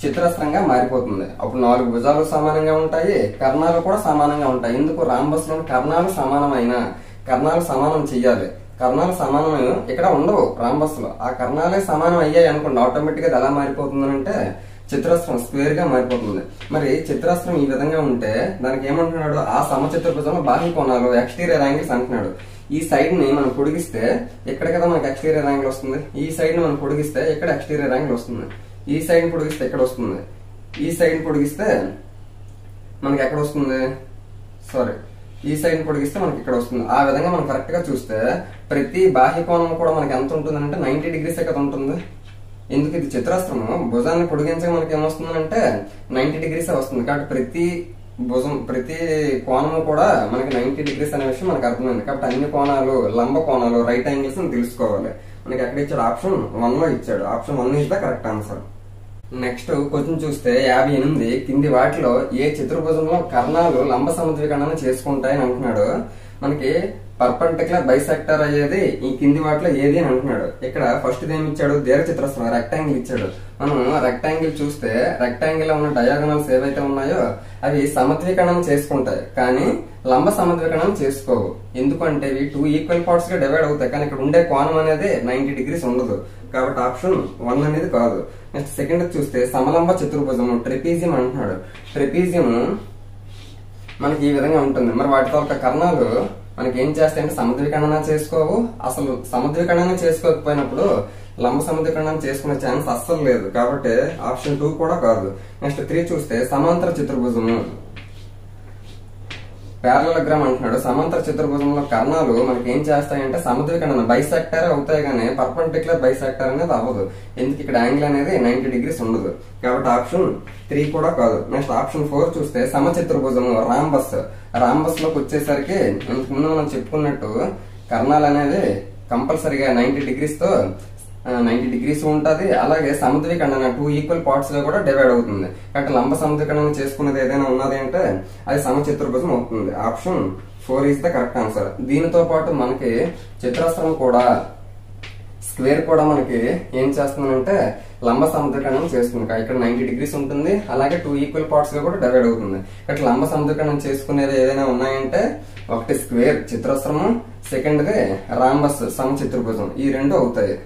చతురస్రంగా మారిపోతుంది. అప్పుడు 4 భుజాలు సమానంగా ఉంటాయి, కర్ణాలు కూడా సమానంగా ఉంటాయి. ఎందుకు? రాంబస్ లో కర్ణాలు సమానం చెయ్యాలి. కర్ణాలు సమానమైన ఇక్కడ ఉండవు రాంబస్ లో. ఆ కర్ణాలే సమానం అయ్యాయి అనుకోండి, ఆటోమేటిక్ గా ఎలా మారిపోతుంది అంటే చతురస్రం స్క్వేర్ గా మారిపోతుంది. మరి చతురస్రం ఈ విధంగా ఉంటే దానికి ఏమంటున్నాడు? ఆ సమచతుర్భుజంలో బాహ్య కోణాలు ఎక్స్టీరియర్ యాంగిల్స్ అంటున్నాడు. ఈ సైడ్ ని మనం పొడిగిస్తే ఎక్కడ కదా మనకి ఎక్స్టీరియర్ యాంగిల్ వస్తుంది. ఈ సైడ్ ని మనం పొడిగిస్తే ఎక్కడ ఎక్స్టీరియర్ యాంగిల్ వస్తుంది. ఈ సైడ్ ని పొడిగిస్తే ఎక్కడ వస్తుంది. ఈ సైడ్ ని పొడిగిస్తే మనకి ఎక్కడ వస్తుంది? సారీ, ఈ సైడ్ ని పొడిగిస్తే మనకి ఇక్కడ వస్తుంది. ఆ విధంగా మనం కరెక్ట్ గా చూస్తే ప్రతి బాహ్య కోణం కూడా మనకి ఎంత ఉంటుంది అంటే 90 degrees కదా ఉంటుంది. ఎందుకు? ఇది చతురస్రము. భుజాన్ని పొడిగించగా మనకి ఏమొస్తుందంటే 90 degrees వస్తుంది. కాబట్టి ప్రతి కోణము కూడా మనకి 90 degrees అనే విషయం మనకు అర్థమైంది. కాబట్టి అన్ని కోణాలు లంబ కోణాలు రైట్ యాంగిల్స్ తెలుసుకోవాలి. మనకి ఎక్కడ ఇచ్చాడు, ఆప్షన్ 1 లో ఇచ్చాడు. Option 1 is the correct answer. Next question చూస్తే 58 కింది వాటిలో ఏ చతుర్భుజంలో కర్ణాలు లంబ సమద్వికరణను చేసుకుంటాయని అంటున్నాడు. మనకి పర్పెండిక్యులర్ బైసెక్టర్ అయ్యేది ఈ కింది వాటిలో ఏది అని అంటున్నాడు. ఇక్కడ ఫస్ట్ ఏమి ఇచ్చాడు, దీర్ఘ చతురస్రం రెక్టాంగిల్ ఇచ్చాడు. మనం రెక్టాంగిల్ చూస్తే రెక్టాంగిల్ లో ఉన్న డయాగోనల్స్ ఏవైతే ఉన్నాయో అవి సమద్వికరణం చేసుకుంటాయి, కానీ లంబ సమద్వికరణం చేసుకోవు. ఎందుకంటే ఇవి 2 ఈక్వల్ పార్ట్స్ గా డివైడ్ అవుతాయి, కానీ ఇక్కడ ఉండే కోణం అనేది 90 degrees ఉండదు. కాబట్టి ఆప్షన్ 1 అనేది కాదు. నెక్స్ట్ సెకండ్ చూస్తే సమలంబ చతుర్భుజము ట్రెపీజియం అంటున్నాడు. ట్రెపీజియం మనకి ఈ విధంగా ఉంటుంది. మరి వాటితో ఒక కర్ణాలు మనకి ఏం చేస్తాయంటే సమద్వికరణ చేసుకోవు. అసలు సమద్వికరణ చేసుకోకపోయినప్పుడు లంబ సమద్వికరణం చేసుకునే ఛాన్స్ అస్సలు లేదు. కాబట్టి ఆప్షన్ 2 కూడా కాదు. నెక్స్ట్ 3 చూస్తే సమాంతర చతుర్భుజము ప్యారలగ్రామ్ అంటున్నాడు. సమాంతర చతుర్భుజంలో కర్ణాలు మనకి ఏం చేస్తాయంటే సమద్వికరణ బైసెక్టర్ అవుతాయి, కానీ పర్పెండిక్యులర్ బైసెక్టర్ అనేది అవ్వదు. ఎందుకు ఇక్కడ యాంగిల్ అనేది 90 degrees ఉండదు. కాబట్టి ఆప్షన్ 3 కూడా కాదు. నెక్స్ట్ ఆప్షన్ 4 చూస్తే సమచతుర్భుజము రాంబస్. రాంబస్ లోకి వచ్చేసరికి ఇంతకుముందు మనం చెప్పుకున్నట్టు కర్ణాలు అనేది కంపల్సరిగా 90 degrees తో 90 degrees ఉంటది. అలాగే సమద్వికరణ 2 ఈక్వల్ పార్ట్స్ గా కూడా డివైడ్ అవుతుంది. కాబట్టి లంబ సమద్వికరణ చేసుకునేది ఏదైనా ఉన్నది అంటే అది సమచతుర్భుజం అవుతుంది. Option 4 is the correct answer. దీనితో పాటు మనకి చతురస్రం కూడా స్క్వేర్ కూడా మనకి ఏం చేస్తుందంటే లంబ సమద్వికరణం చేస్తుంది. ఇక్కడ 90 degrees ఉంటుంది, అలాగే 2 ఈక్వల్ పార్ట్స్ గా కూడా డివైడ్ అవుతుంది. కాబట్టి లంబ సమద్వికరణం చేసుకునేది ఏదైనా ఉన్నాయంటే ఒకటి స్క్వేర్ చతురస్రము, సెకండ్ది రాంబస్ సమచతుర్భుజం, ఈ 2 అవుతాయి.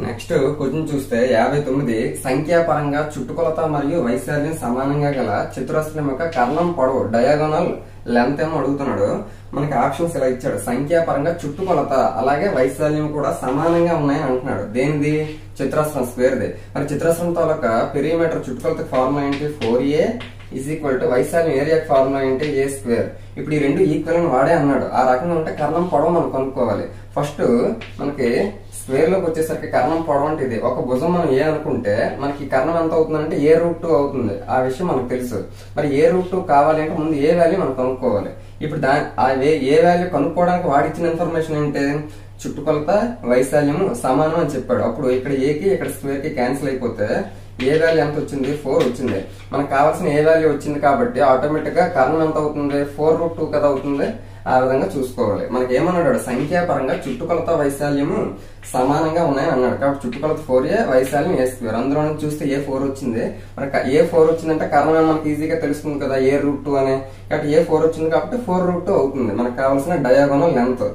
నెక్స్ట్ క్వశ్చన్ చూస్తే 59 సంఖ్యాపరంగా చుట్టుకొలత మరియు వైశాల్యం సమానంగా గల చతురస్రం యొక్క కర్ణం పొడవు డయాగోనల్ లెంత్ ఏమో అడుగుతున్నాడు. మనకి ఆప్షన్స్ ఇలా ఇచ్చాడు. సంఖ్యాపరంగా చుట్టుకొలత అలాగే వైశాల్యం కూడా సమానంగా ఉన్నాయని అంటున్నాడు. దేనిది, చతురస్రం స్క్వేర్ది. మరి చతురస్రం తాలూకా పెరిమీటర్ చుట్టుకొలత ఫార్ములా ఏంటి, 4a ఈజ్ ఈక్వల్ టు వైశాల్యం ఏరియాకి ఫార్ములా ఏంటి a స్క్వేర్. ఇప్పుడు ఈ 2 ఈక్వల్ అని వాడే అన్నాడు. ఆ రకంగా ఉంటే కర్ణం పొడవు మనం కనుక్కోవాలి. ఫస్ట్ మనకి స్క్వేర్ లోకి వచ్చేసరికి కర్ణం పొడవు అంటే ఇది ఒక భుజం మనం ఏ అనుకుంటే మనకి కర్ణం ఎంత అవుతుందంటే a√2 అవుతుంది. ఆ విషయం మనకు తెలుసు. మరి a√2 కావాలి అంటే ముందు ఏ వాల్యూ మనం కనుక్కోవాలి. ఇప్పుడు ఏ వాల్యూ కనుక్కోవడానికి వాడిచ్చిన ఇన్ఫర్మేషన్ ఏంటి, చుట్టుకొలత వైశాల్యము సమానం అని చెప్పాడు. అప్పుడు ఇక్కడ ఏకి ఇక్కడ స్క్వేర్ కి క్యాన్సిల్ అయిపోతే ఏ వాల్యూ ఎంత వచ్చింది, 4 వచ్చింది. మనకు కావాల్సిన ఏ వాల్యూ వచ్చింది కాబట్టి ఆటోమేటిక్ గా కర్ణం ఎంత అవుతుంది, 4√2 కదా అవుతుంది. ఆ విధంగా చూసుకోవాలి. మనకి ఏమన్నాడు, సంఖ్యాపరంగా చుట్టుకొలత వైశాల్యము సమానంగా ఉన్నాయని అన్నాడు. కాబట్టి చుట్టుకొలత 4a, వైశాల్యం a స్క్వేర్. అందులో నుంచి చూస్తే a4 వచ్చింది. మనకి a4 వచ్చిందంటే కర్ణం మనకి ఈజీగా తెలుస్తుంది కదా, a√2 అనే. కాబట్టి a4 వచ్చింది కాబట్టి 4√2 అవుతుంది. మనకు కావాల్సిన diagonal length.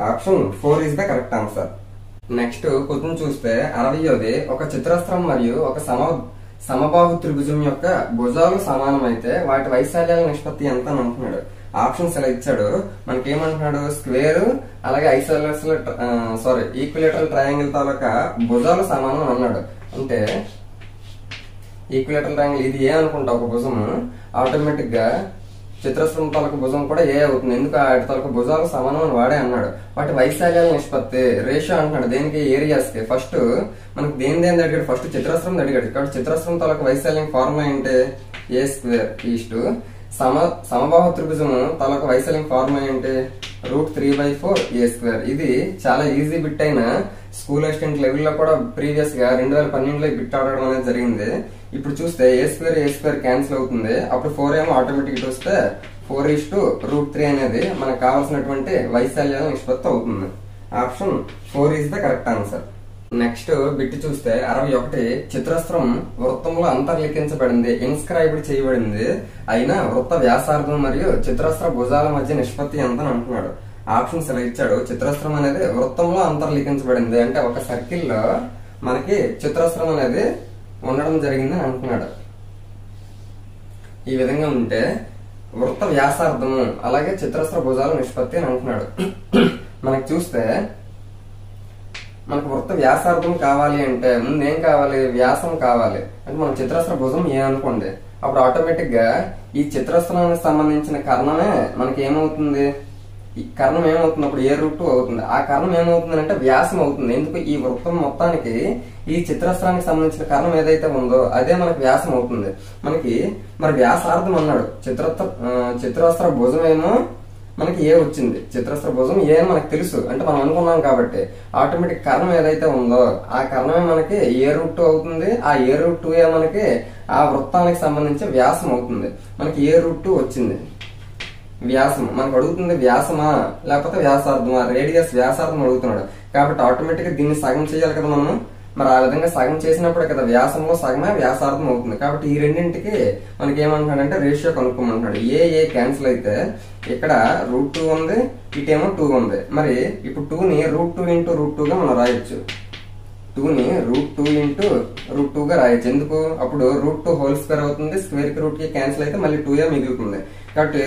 Option 4 is the correct answer. Next question చూస్తే 60 ఒక చతురస్రం మరియు ఒక సమబాహు త్రిభుజం యొక్క భుజాలు సమానమైతే వాటి వైశాల్యాల నిష్పత్తి ఎంత అని అంటున్నాడు. ఆప్షన్స్ ఇలా ఇచ్చాడు. మనకి ఏమంటున్నాడు, స్క్వేర్ అలాగే ఈక్విలేటరల్ ట్రయాంగిల్ తాలూకా భుజాలు సమానం అన్నాడు. అంటే ఈక్విలేటరల్ ట్రయాంగిల్ ఇది ఏ అనుకుంటా ఒక భుజము, ఆటోమేటిక్ గా చతురస్రం తాలూకు భుజం కూడా ఏ అవుతుంది. ఎందుకు వాటి తాలూకు భుజాలు సమానం అని వాడే అన్నాడు. వాటి వైశాల్యాల నిష్పత్తి రేషియో అంటున్నాడు. దేనికి, ఏరియాస్ కి. ఫస్ట్ మనకి దేని అడిగాడు, ఫస్ట్ చతురస్రం అడిగాడు. కాబట్టి చతురస్రం తాలూకు వైశాల్యం ఫార్ములా ఏంటి, a స్క్వేర్ ఈస్టు సమబాహు త్రిభుజం తాలూకు వైశాల్యం ఫార్ములా ఏంటి, √3/4 a స్క్వేర్. ఇది చాలా ఈజీ బిట్ అయిన స్కూల్ అసిస్టెంట్ లెవెల్లో కూడా ప్రీవియస్ గా 2012లో బిట్ ఆడడం అనేది జరిగింది. ఇప్పుడు చూస్తే a స్క్వేర్ క్యాన్సిల్ అవుతుంది. అప్పుడు 4 ఏమో ఆటోమేటిక్ వస్తే 4:√3 అనేది మనకు కావాల్సినటువంటి వైశాల్యాల నిష్పత్తి అవుతుంది. Option 4 is the correct answer. Next bit చూస్తే 61 చతురస్రం వృత్తంలో అంతర్లిఖించబడింది, ఇన్స్క్రైబ్డ్ చేయబడింది అయినా వృత్త వ్యాసార్థం మరియు చతురస్ర భుజాల మధ్య నిష్పత్తి ఎంత అని అంటున్నాడు. ఆప్షన్స్ ఇలా ఇచ్చాడు. చతురస్రం అనేది వృత్తంలో అంతర్లిఖించబడింది అంటే ఒక సర్కిల్ లో మనకి చతురస్రం అనేది ఉండడం జరిగింది అని అంటున్నాడు. ఈ విధంగా ఉంటే వృత్త వ్యాసార్థము అలాగే చతురస్ర భుజాల నిష్పత్తి అని అంటున్నాడు. మనకి చూస్తే మనకు వృత్త వ్యాసార్థం కావాలి అంటే ముందు ఏం కావాలి, వ్యాసం కావాలి. అంటే మనం చతురస్ర భుజం ఏ అనుకోండి, అప్పుడు ఆటోమేటిక్ గా ఈ చతురస్రానికి సంబంధించిన కర్ణమే మనకి ఏమవుతుంది, ఈ కర్ణం ఏమవుతుంది, అప్పుడు a√2 అవుతుంది. ఆ కర్ణం ఏమవుతుంది అంటే వ్యాసం అవుతుంది. ఎందుకు, ఈ వృత్తం మొత్తానికి ఈ చతురస్రానికి సంబంధించిన కర్ణం ఏదైతే ఉందో అదే మనకి వ్యాసం అవుతుంది. మనకి మరి వ్యాసార్థం అన్నాడు. చతురస్ర భుజం ఏమో మనకి ఏ వచ్చింది. చిత్రస్ర భుజం ఏ అని మనకు తెలుసు, అంటే మనం అనుకున్నాం కాబట్టి ఆటోమేటిక్ కర్ణం ఏదైతే ఉందో ఆ కర్ణమే మనకి A√2 అవుతుంది. ఆ A√2 మనకి ఆ వృత్తానికి సంబంధించి వ్యాసం అవుతుంది. మనకి A√2 వచ్చింది. వ్యాసం మనకు అడుగుతుంది వ్యాసమా లేకపోతే వ్యాసార్థమా, రేడియస్ వ్యాసార్థం అడుగుతున్నాడు కాబట్టి ఆటోమేటిక్ గా దీన్ని సగం చేయాలి కదా మనము. మరి ఆ విధంగా సగం చేసినప్పుడే కదా వ్యాసంలో సగమే వ్యాసార్థం అవుతుంది. కాబట్టి ఈ రెండింటికి మనకి ఏమంటున్నాడంటే రేషియో కనుక్కోమంటున్నాడు. ఏ క్యాన్సిల్ అయితే ఇక్కడ √2 ఉంది, ఇటేమో 2 ఉంది. మరి ఇప్పుడు 2ని √2 × √2 గా మనం రాయొచ్చు. 2ని √2 × √2 గా రాయొచ్చు. ఎందుకు? అప్పుడు √2 హోల్ స్క్వేర్ అవుతుంది. స్క్వేర్ కి రూట్ కి క్యాన్సిల్ అయితే మళ్ళీ 2a మిగులుతుంది. కాబట్టి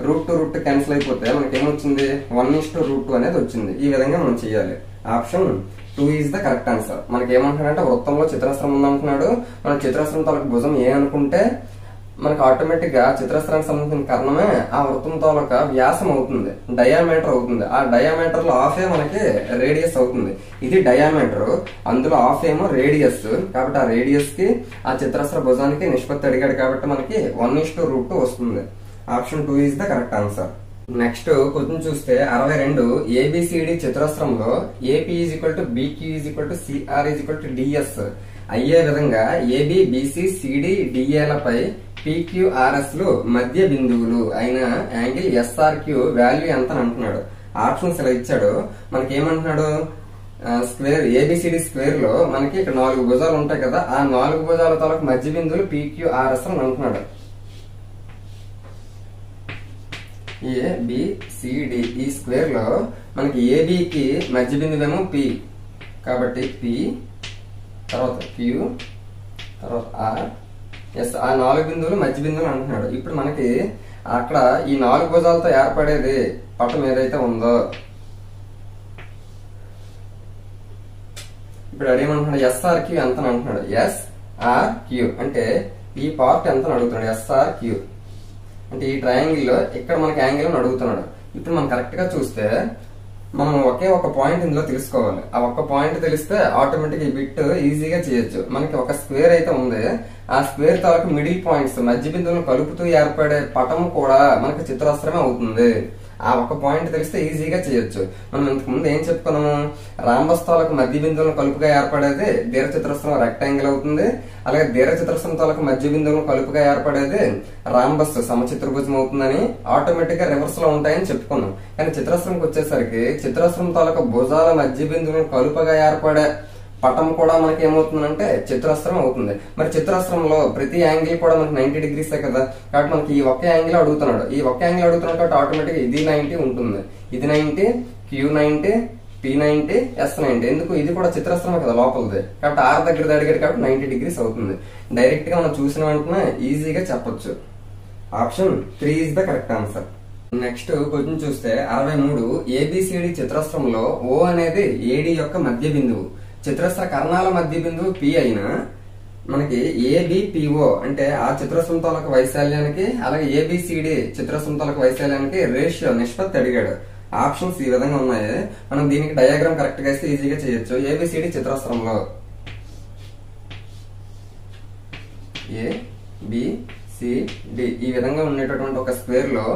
√2 క్యాన్సిల్ అయిపోతే మనకి ఏమొచ్చింది? 1:√2 అనేది వచ్చింది. ఈ విధంగా మనం చేయాలి. Option 2 is the correct answer. మనకి ఏమంటున్నాడంటే వృత్తంలో చిత్రస్రం ఉందంటున్నాడు. మనం చిత్రస్రం తాలూకు భుజం ఏ అనుకుంటే మనకు ఆటోమేటిక్ గా చిత్రస్రానికి సంబంధించిన కర్ణమే ఆ వృత్తం తాలూకా వ్యాసం అవుతుంది, డయామీటర్ అవుతుంది. ఆ డయామీటర్ లో హాఫ్ ఏ మనకి రేడియస్ అవుతుంది. ఇది డయామీటర్, అందులో హాఫ్ ఏమో రేడియస్. కాబట్టి ఆ రేడియస్ కి ఆ చిత్రస్ర భుజానికి నిష్పత్తి అడిగాడు కాబట్టి మనకి 1:√2 వస్తుంది. Option 2 is the correct answer. Next question చూస్తే 62 ABCD చిత్రస్రంలో AP = BQ = CR = DS అయ్యే విధంగా AB BC CD DA లపై PQRS లు మధ్య బిందువులు అయిన యాంగిల్ SRQ వాల్యూ ఎంత అని అంటున్నాడు. ఆప్షన్స్ ఇలా ఇచ్చాడు. మనకి ఏమంటున్నాడు? స్క్వేర్ ABCD స్క్వేర్ లో మనకి ఇక్కడ 4 భుజాలు ఉంటాయి కదా, ఆ 4 భుజాల తాలూకు మధ్య బిందువులు PQRS అని అంటున్నాడు. ABCD ఈ స్క్వేర్ లో మనకి AB కి మధ్య బిందువేమో P కాబట్టి P, తర్వాత Q, తర్వాత R, S ఆ 4 బిందువులు మధ్య బిందువులు అంటున్నాడు. ఇప్పుడు మనకి అక్కడ ఈ 4 భుజాలతో ఏర్పడేది పటం ఏదైతే ఉందో ఇప్పుడు అదేమంటున్నాడు? SRQ ఎంత అని అంటున్నాడు. SRQ అంటే ఈ పార్ట్ ఎంత అని అడుగుతున్నాడు. SRQ అంటే ఈ ట్రయాంగిల్ లో ఇక్కడ మనకి యాంగిల్ అని అడుగుతున్నాడు. ఇప్పుడు మనం కరెక్ట్ గా చూస్తే మనం ఒకే ఒక పాయింట్ ఇందులో తెలుసుకోవాలి. ఆ ఒక్క పాయింట్ తెలిస్తే ఆటోమేటిక్ ఈ బిట్ ఈజీగా చేయొచ్చు. మనకి ఒక స్క్వేర్ అయితే ఉంది, ఆ స్క్వేర్ తాలూకు మిడిల్ పాయింట్స్ మధ్య బిందువులను కలుపుతూ ఏర్పడే పటం కూడా మనకి చిత్రాస్రమే అవుతుంది. ఆ ఒక పాయింట్ తెలిస్తే ఈజీగా చేయొచ్చు. మనం ఇంతకు ముందు ఏం చెప్పుకున్నాము? రాంబస్ తాలూకు మధ్య బిందువులను కలుపుగా ఏర్పడేది దీర్ఘ చతురస్రం రెక్టాంగిల్ అవుతుంది. అలాగే దీర్ఘ చతురస్రం తాలూకు మధ్య బిందువులను కలుపుగా ఏర్పడేది రాంబస్ సమచతుర్భుజం అవుతుందని ఆటోమేటిక్ గా రివర్స్ లో ఉంటాయని చెప్పుకున్నాం. కానీ చిత్రాస్రంకి వచ్చేసరికి చిత్రాస్రం తాలూకు భుజాల మధ్య బిందువులను కలుపుగా ఏర్పడే పటం కూడా మనకి ఏమవుతుందంటే చిత్రాస్రం అవుతుంది. మరి చిత్రాస్త్రంలో ప్రతి యాంగిల్ కూడా మనకి 90 డిగ్రీసే కదా, కాబట్టి మనకి ఈ ఒక్క యాంగిల్ అడుగుతున్నాడు. ఈ ఒక్క యాంగిల్ అడుగుతున్నాడు కాబట్టి ఆటోమేటిక్ ఇది 90 ఉంటుంది, ఇది 90, Q90, P90, S90. ఎందుకు? ఇది కూడా చిత్రాస్త్రమే కదా లోపలది, కాబట్టి R దగ్గర అడిగాడు కాబట్టి 90 డిగ్రీస్ అవుతుంది. డైరెక్ట్ గా మనం చూసిన వెంటనే ఈజీగా చెప్పొచ్చు. Option 3 is the correct answer. Next question చూస్తే 63 ABCD చిత్రాస్త్రంలో O అనేది AD యొక్క మధ్య బిందువు. చిత్రస్ర కర్ణాల మధ్య బిందువు P అయినా మనకి ABPO అంటే ఆ చిత్రస్రం తాలూకు వైశాల్యానికి అలాగే ABCD చిత్రస్రం తాలూకు వైశాల్యానికి రేషియో నిష్పత్తి అడిగాడు. ఆప్షన్స్ ఈ విధంగా ఉన్నాయి. మనం దీనికి డయాగ్రామ్ కరెక్ట్ గా ఇస్తే ఈజీగా చేయొచ్చు. ABCD చిత్రస్రంలో ABCD ఈ విధంగా ఉండేటటువంటి ఒక స్క్వేర్ లో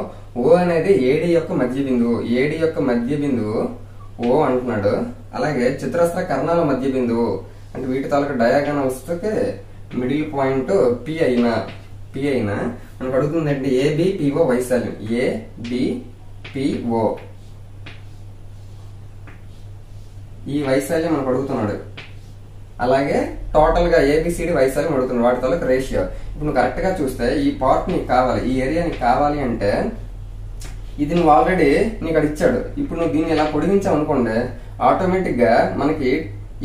O అనేది AD యొక్క మధ్య బిందువు. AD యొక్క మధ్య బిందువు O అంటున్నాడు. అలాగే చిత్రస్ర కర్ణాల మధ్య బిందువు అంటే వీటి తాలూకు డయాగ్రామ్స్ కి మిడిల్ పాయింట్ P అయినా మనకు అడుగుతుంది అంటే ABPO వైశాల్యం. ABPO ఈ వైశాల్యం మనకు అడుగుతున్నాడు. అలాగే టోటల్ గా ABCD వైశాల్యం అడుగుతున్నాడు, వాటి తాలూకు రేషియో. ఇప్పుడు నువ్వు కరెక్ట్ గా చూస్తే ఈ పార్ట్ నీకు కావాలి, ఈ ఏరియా నీకు కావాలి అంటే ఇది నువ్వు ఆల్రెడీ నీకు అది ఇచ్చాడు. ఇప్పుడు నువ్వు దీన్ని ఇలా పొడిగించావు అనుకోండి, ఆటోమేటిక్ గా మనకి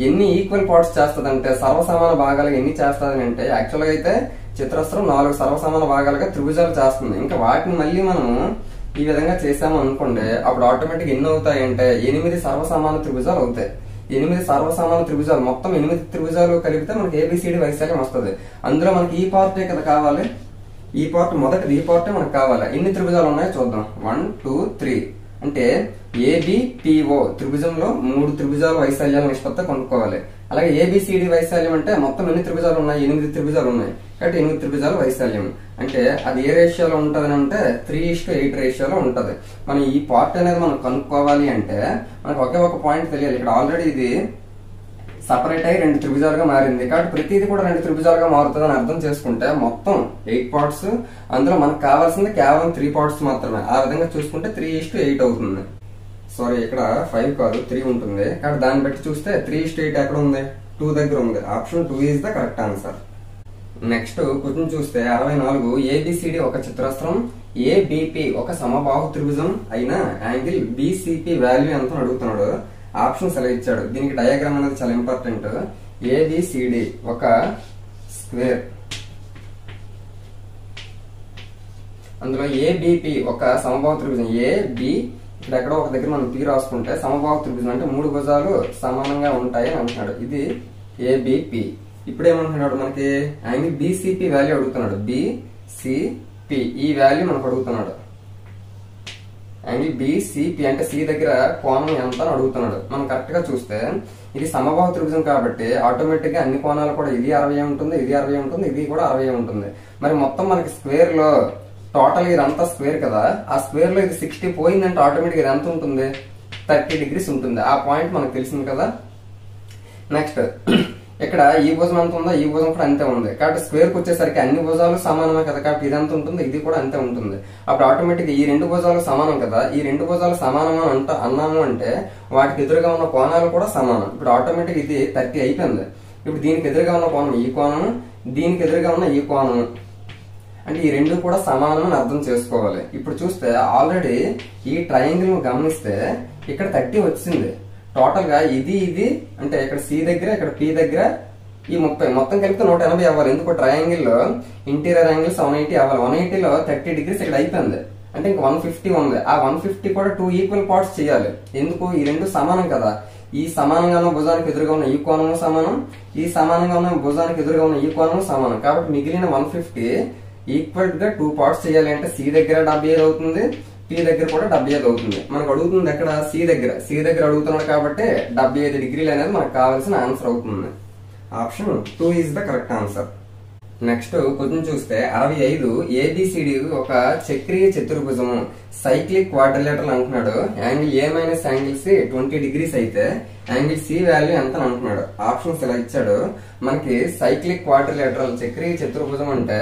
ఎన్ని ఈక్వల్ పార్ట్స్ చేస్తుంది అంటే సర్వసమాన భాగాలుగా ఎన్ని చేస్తుంది అంటే యాక్చువల్ గా అయితే చిత్రస్రం 4 సర్వసమాన భాగాలుగా త్రిభుజాలు చేస్తుంది. ఇంకా వాటిని మళ్ళీ మనము ఈ విధంగా చేసాము అనుకోండి, అప్పుడు ఆటోమేటిక్ ఎన్ని అవుతాయి అంటే 8 సర్వసమాన త్రిభుజాలు అవుతాయి. 8 సర్వసమాన త్రిభుజాలు మొత్తం 8 త్రిభుజాలు కలిపితే మనకి ABCD వైశాల్యం వస్తుంది. అందులో మనకి ఈ పార్టే కదా కావాలి, ఈ పార్ట్ మొదటిది, ఈ పార్టే మనకు కావాలి. ఎన్ని త్రిభుజాలు ఉన్నాయో చూద్దాం. 1 2 3 అంటే ABPO త్రిభుజంలో 3 త్రిభుజాల వైశాల్యాల నిష్పత్తి కనుక్కోవాలి. అలాగే ABCD వైశాల్యం అంటే మొత్తం ఎన్ని త్రిభుజాలు ఉన్నాయి? 8 త్రిభుజాలు ఉన్నాయి. కాబట్టి 8 త్రిభుజాల వైశాల్యం. అంటే అది ఏ రేషియోలో ఉంటది అంటే 3:8 రేషియోలో ఉంటది. మనం ఈ పార్ట్ అనేది మనం కనుక్కోవాలి అంటే మనకు ఒకే ఒక పాయింట్ తెలియాలి. ఇక్కడ ఆల్రెడీ ఇది సపరేట్ అయ్యి 2 త్రిభుజాలుగా మారింది. కాబట్టి ప్రతిదీ కూడా 2 త్రిభుజాలుగా మారుతుందని అర్థం చేసుకుంటే మొత్తం 8 పార్ట్స్, అందులో మనకు కావాల్సింది కేవలం 3 పార్ట్స్ మాత్రమే. ఆ విధంగా చూసుకుంటే 3:8 అవుతుంది. సారీ, ఇక్కడ 5 కాదు 3 ఉంటుంది. కాబట్టి దాన్ని బట్టి చూస్తే 3:8 ఎక్కడ ఉంది? 2 దగ్గర ఉంది. Option 2 is the correct answer. Next question చూస్తే 64 ఏబిసిడి ఒక చతురస్రం, ఏబిపి ఒక సమబాహు త్రిభుజం అయిన యాంగిల్ బిసిపి వాల్యూ ఎంత అడుగుతున్నాడు. ఆప్షన్స్ ఎలా ఇచ్చాడు. దీనికి డయాగ్రామ్ అనేది చాలా ఇంపార్టెంట్. ఏబిసిడి ఒక స్క్వేర్, అందులో ఏబిపి ఒక సమబాహు త్రిభుజం. ఏబి ఇక్కడ ఎక్కడో ఒక దగ్గర మనం పి రాసుకుంటే సమబాహు త్రిభుజం అంటే 3 భుజాలు సమానంగా ఉంటాయి అని అంటున్నాడు. ఇది ఏబిపి. ఇప్పుడు ఏమంటున్నాడు, మనకి యాంగిల్ బిసిపి వాల్యూ అడుగుతున్నాడు. బిసిపి ఈ వాల్యూ మనకు అడుగుతున్నాడు. యాంగిల్ బిసిపి అంటే సి దగ్గర కోణం ఎంత అని అడుగుతున్నాడు. మనం కరెక్ట్ గా చూస్తే ఇది సమబాహు త్రిభుజం కాబట్టి ఆటోమేటిక్ గా అన్ని కోణాలు కూడా ఇది 60 ఉంటుంది, ఇది 60 ఉంటుంది, ఇది కూడా 60 ఉంటుంది. మరి మొత్తం మనకి స్క్వేర్ లో టోటల్ ఇదంతా స్క్వేర్ కదా, ఆ స్క్వేర్ లో ఇది 60 పోయిందంటే ఆటోమేటిక్ ఇది ఎంత ఉంటుంది? 30 డిగ్రీస్ ఉంటుంది. ఆ పాయింట్ మనకు తెలిసింది కదా. నెక్స్ట్ ఇక్కడ ఈ భుజం ఎంత ఉందో ఈ భుజం కూడా అంతే ఉంది. కాబట్టి స్క్వేర్ కి వచ్చేసరికి అన్ని భుజాలు సమానమే కదా, కాబట్టి ఇది ఎంత ఉంటుంది? ఇది కూడా అంతే ఉంటుంది. అప్పుడు ఆటోమేటిక్ ఈ 2 భుజాలు సమానం కదా, ఈ 2 భుజాలు సమానం అన్నాము అంటే వాటికి ఎదురుగా ఉన్న కోణాలు కూడా సమానం. ఇప్పుడు ఆటోమేటిక్ ఇది 30 అయిపోయింది. ఇప్పుడు దీనికి ఎదురుగా ఉన్న కోణం ఈ కోణం, దీనికి ఎదురుగా ఉన్న ఈ కోణం, అంటే ఈ 2 కూడా సమానం అని అర్థం చేసుకోవాలి. ఇప్పుడు చూస్తే ఆల్రెడీ ఈ ట్రయాంగిల్ ను గమనిస్తే ఇక్కడ 30 వచ్చింది. టోటల్ గా ఇది ఇది అంటే ఇక్కడ సి దగ్గర, ఇక్కడ పి దగ్గర ఈ 30 మొత్తం కలిపితే 180 అవ్వాలి. ఎందుకు? ట్రయాంగిల్ లో ఇంటీరియర్ యాంగిల్స్ 180 అవ్వాలి. 180 లో 30 డిగ్రీస్ ఇక్కడ అయిపోయింది అంటే ఇంక 150 ఉంది. ఆ 150 కూడా 2 ఈక్వల్ పార్ట్స్ చేయాలి. ఎందుకు? ఈ 2 సమానం కదా. ఈ సమానంగా ఉన్న భుజానికి ఎదురుగా ఉన్న ఈ కోణము సమానం, ఈ సమానంగా ఉన్న భుజానికి ఎదురుగా ఉన్న ఈ కోణము సమానం. కాబట్టి మిగిలిన 150 ఈక్వల్ గా 2 పార్ట్స్ చేయాలి. అంటే సి దగ్గర 75 అవుతుంది, పి దగ్గర కూడా 75 అవుతుంది. మనకు అడుగుతుంది ఎక్కడ? సి దగ్గర అడుగుతున్నాడు కాబట్టి 75 డిగ్రీలు అనేది మనకు కావాల్సిన ఆన్సర్ అవుతుంది. Option 2 is the correct answer. Next question చూస్తే 65 ఏబిసిడి ఒక చక్రీయ చతుర్భుజము సైక్లిక్ క్వాడ్రిలేటరల్ అంటున్నాడు. Angle A minus angle C 20 degrees అయితే యాంగిల్ సి వాల్యూ ఎంత అంటున్నాడు. ఆప్షన్స్ ఇలా ఇచ్చాడు. మనకి సైక్లిక్ క్వాడ్రిలేటరల్ చక్రీయ చతుర్భుజం అంటే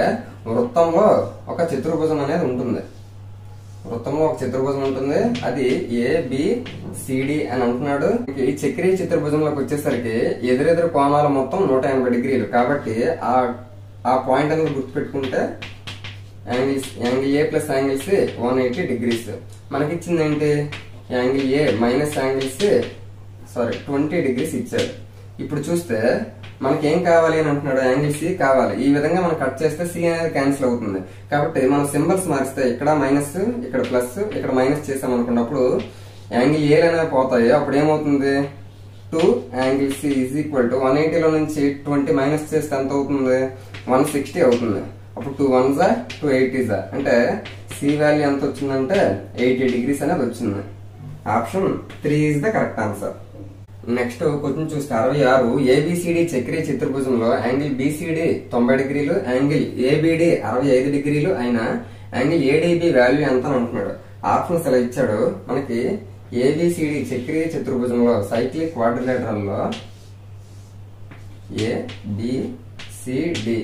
వృత్తంలో ఒక చతుర్భుజం అనేది ఉంటుంది. వృత్తంలో ఒక చతుర్భుజం ఉంటుంది, అది ఏబిసిడి అని అంటున్నాడు. ఈ చక్రీయ చతుర్భుజంలోకి వచ్చేసరికి ఎదురెదురు కోణాలు మొత్తం 180 డిగ్రీలు. కాబట్టి ఆ పాయింట్ అనేది గుర్తుపెట్టుకుంటే angle A plus angle C 180 degrees. మనకి ఇచ్చింది ఏంటి? Angle A minus angle C 20 degrees ఇచ్చాడు. ఇప్పుడు చూస్తే మనకి ఏం కావాలి అని అంటున్నాడు? యాంగిల్ సి కావాలి. ఈ విధంగా మనం కట్ చేస్తే సి అనేది క్యాన్సిల్ అవుతుంది. కాబట్టి మనం సింబల్స్ మారిస్తే ఇక్కడ మైనస్, ఇక్కడ ప్లస్, ఇక్కడ మైనస్ చేసాం అనుకున్నప్పుడు యాంగిల్ ఏలు అనేవి పోతాయి. అప్పుడు ఏమవుతుంది? 2 angle C is equal to 180 లో నుంచి 20 మైనస్ చేస్తే ఎంత అవుతుంది? 160 అవుతుంది. అప్పుడు 2 1s 2 80s అంటే సి వాల్యూ ఎంత వచ్చిందంటే 80 డిగ్రీస్ అనేది వచ్చింది. Option 3 is the correct answer. Next question చూస్తే 66 ఏబిసిడి చక్రీయ చతుర్భుజంలో యాంగిల్ బిసిడి 90 డిగ్రీలు, యాంగిల్ ఏబిడి 65 డిగ్రీలు అయిన యాంగిల్ ఏడిబి వాల్యూ ఎంత అని అంటున్నాడు. ఆప్షన్స్ ఇలా ఇచ్చాడు. మనకి ఏబిసిడి చక్రీయ చతుర్భుజంలో సైక్లిక్ క్వాడ్రిలేటరల్ లో ఏబిసిడి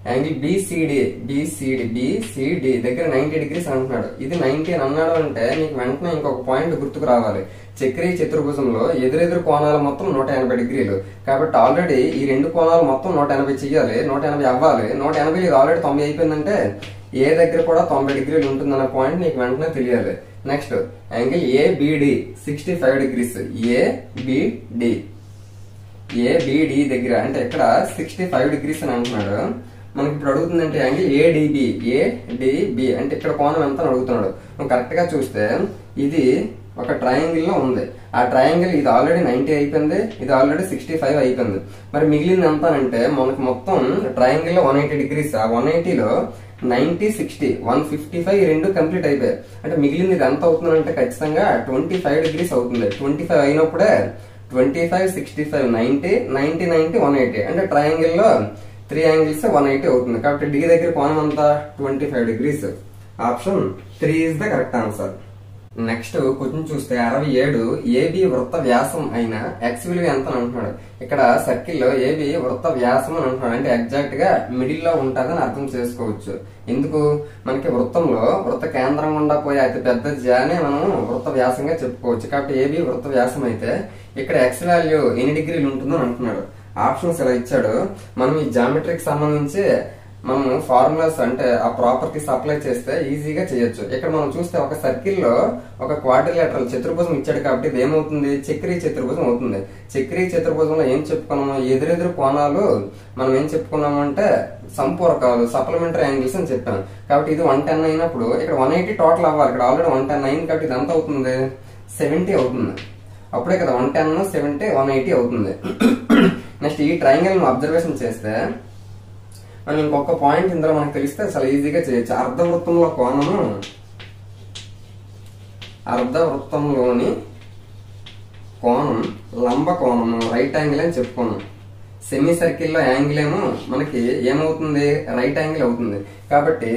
యాంగిల్ బిసిడి దగ్గర 90 డిగ్రీస్ అంటున్నాడు. ఇది 90 అని అన్నాడు అంటే నీకు వెంటనే ఇంకొక పాయింట్ గుర్తుకు రావాలి. చక్రీయ చతుర్భుజంలో ఎదురెదురు కోణాలు మొత్తం 180 డిగ్రీలు. కాబట్టి ఆల్రెడీ ఈ 2 కోణాలు మొత్తం 180 చెయ్యాలి, 180 అవ్వాలి. 180 ఇది ఆల్రెడీ 90 అయిపోయిందంటే ఏ దగ్గర కూడా 90 డిగ్రీలు ఉంటుందన్న పాయింట్ నీకు వెంటనే తెలియాలి. Next angle A B D 65 degrees. A B D దగ్గర అంటే ఇక్కడ 65 డిగ్రీస్ అని అంటున్నాడు. మనకి ఇప్పుడు అడుగుతుందంటే యాంగిల్ ఏడిబి అంటే ఇక్కడ కోణం ఎంత అని అడుగుతున్నాడు. నువ్వు కరెక్ట్ గా చూస్తే ఇది ఒక ట్రయాంగిల్ లో ఉంది. ఆ ట్రయాంగిల్ ఇది ఆల్రెడీ 90 అయిపోయింది, ఇది ఆల్రెడీ 65 అయిపోయింది. మరి మిగిలింది ఎంత అంటే మనకి మొత్తం ట్రయాంగిల్ లో 180 డిగ్రీస్. ఆ 180 లో 90 60 155 ఈ 2 కంప్లీట్ అయిపోయాయి. అంటే మిగిలింది ఇది ఎంత అవుతుందంటే ఖచ్చితంగా 25 డిగ్రీస్ అవుతుంది. 25 అయినప్పుడే 25 65 90 90 90 180 అంటే ట్రయాంగిల్ లో 3 యాంగిల్స్ 180 అవుతుంది. కాబట్టి డి దగ్గర కోణం అంతా 25 degrees. Option 3 is the correct answer. Next question చూస్తే 67 ఏబి వృత్త వ్యాసం అయిన ఎక్స్ విలువ ఎంత అని అంటున్నాడు. ఇక్కడ సర్కిల్లో ఏబి వృత్త వ్యాసం అని అంటున్నాడు, అంటే ఎగ్జాక్ట్ గా మిడిల్ లో ఉంటుందని అర్థం చేసుకోవచ్చు. ఎందుకు, మనకి వృత్తంలో వృత్త కేంద్రం గుండా పోయే అతి పెద్ద జానే మనం వృత్త వ్యాసంగా చెప్పుకోవచ్చు. కాబట్టి ఏబి వృత్త వ్యాసం అయితే ఇక్కడ ఎక్స్ వాల్యూ ఎన్ని డిగ్రీలు ఉంటుందని అంటున్నాడు. ఆప్షన్స్ ఇలా ఇచ్చాడు. మనం ఈ జామెట్రీకి సంబంధించి మనం ఫార్ములాస్ అంటే ఆ ప్రాపర్టీస్ అప్లై చేస్తే ఈజీగా చేయొచ్చు. ఇక్కడ మనం చూస్తే ఒక సర్కిల్లో ఒక క్వాడ్రిలేటరల్ చతుర్భుజం ఇచ్చాడు కాబట్టి ఇది ఏమవుతుంది, చక్రీయ చతుర్భుజం అవుతుంది. చక్రీయ చతుర్భుజంలో ఏం చెప్పుకున్నాము, ఎదురెదురు కోణాలు మనం ఏం చెప్పుకున్నాము అంటే సంపూరకాలు, సప్లిమెంటరీ యాంగిల్స్ అని చెప్పాను. కాబట్టి ఇది 110 అయినప్పుడు ఇక్కడ 180 టోటల్ అవ్వాలి. ఇక్కడ ఆల్రెడీ 110 అయింది కాబట్టి ఇది ఎంత అవుతుంది, 70 అవుతుంది. అప్పుడే కదా 110, 70, 180 అవుతుంది. నెక్స్ట్ ఈ ట్రయాంగిల్ అబ్జర్వేషన్ చేస్తే మనం ఇంకొక పాయింట్ ఇందులో మనకు తెలిస్తే చాలా ఈజీగా చేయొచ్చు. అర్ధవృత్తంలో కోణము, అర్ధవృత్తంలోని కోణం లంబ కోణము రైట్ యాంగిల్ అని చెప్పుకున్నాం. సెమీ సర్కిల్లో యాంగిల్ ఏమో మనకి ఏమవుతుంది, రైట్ యాంగిల్ అవుతుంది. కాబట్టి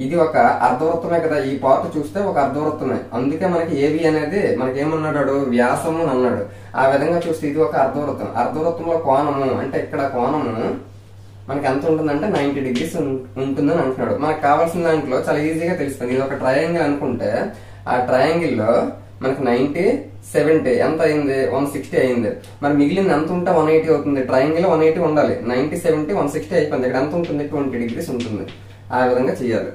ఇది ఒక అర్ధవృత్తమే కదా, ఈ పార్ట్ చూస్తే ఒక అర్ధవృత్తమే. అందుకే మనకి ఏవి అనేది మనకి ఏమన్నాడు, వ్యాసము అని అన్నాడు. ఆ విధంగా చూస్తే ఇది ఒక అర్ధవృత్తం. అర్ధవృత్తంలో కోణము అంటే ఇక్కడ కోణము మనకి ఎంత ఉంటుందంటే 90 degrees ఉంటుందని అంటున్నాడు. మనకు కావాల్సిన దాంట్లో చాలా ఈజీగా తెలుస్తుంది. ఇది ఒక ట్రయాంగిల్ అనుకుంటే ఆ ట్రయాంగిల్ లో మనకి 90, 70 ఎంత అయింది, 160 అయింది. మరి మిగిలింది ఎంత ఉంటే 180 అవుతుంది. ట్రయాంగిల్ 180 ఉండాలి, 90, 70, 160 అయిపోయింది. ఇక్కడ ఎంత ఉంటుంది, 20 degrees ఉంటుంది. ఆ విధంగా చేయాలి.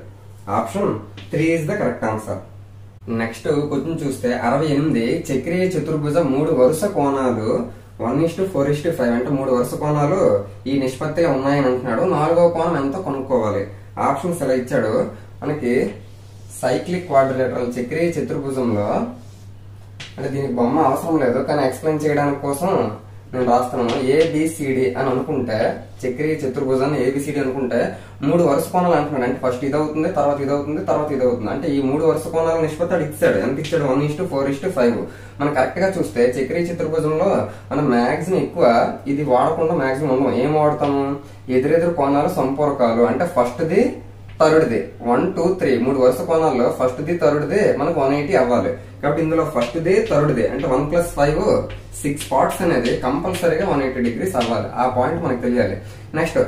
Option 3 is the correct answer. Next question చూస్తే 68 చక్రీయ చతుర్భుజ 3 వరుస కోణాలు 1:4:5 అంటే 3 వరుస కోణాలు ఈ నిష్పత్తిలో ఉన్నాయని అంటున్నాడు. 4వ కోణం ఎంతో కనుక్కోవాలి. ఆప్షన్స్ ఎలా ఇచ్చాడు, మనకి సైక్లిక్ క్వాడ్రిలేటరల్ చక్రీయ చతుర్భుజంలో అంటే దీనికి బొమ్మ అవసరం లేదు కానీ ఎక్స్ప్లెయిన్ చేయడానికి కోసం నేను రాస్తున్నాను. ఏబిసిడి అని అనుకుంటే చక్రీయ చతుర్భుజాన్ని ఏబిసిడి అనుకుంటే 3 వరుస కోణాలు అంటున్నాడు. అంటే ఫస్ట్ ఇది అవుతుంది, తర్వాత ఇది అవుతుంది, తర్వాత ఇది అవుతుంది. అంటే ఈ 3 వరుస కోణాల నిష్పత్తి అది ఇచ్చాడు. ఎంత ఇచ్చాడు, 1:4:5. మనం కరెక్ట్ గా చూస్తే చక్రీయ చతుర్భుజంలో మనం మాక్సిమం ఎక్కువ ఇది వాడకుండా మాక్సిమం ఉన్నాం. ఏం వాడతాము, ఎదురెదురు కోణాలు సంపూరకాలు అంటే ఫస్ట్ ది థర్డ్ ది 1, 2, 3 3 వరుస కోణాల్లో ఫస్ట్ ది థర్డ్ ది మనకు 180 అవ్వాలి. కాబట్టి ఇందులో ఫస్ట్ ది థర్డ్ ది అంటే 1 + 5 6 పార్ట్స్ అనేది కంపల్సరీగా 180 degrees అవ్వాలి. ఆ పాయింట్ మనకు తెలియాలి. నెక్స్ట్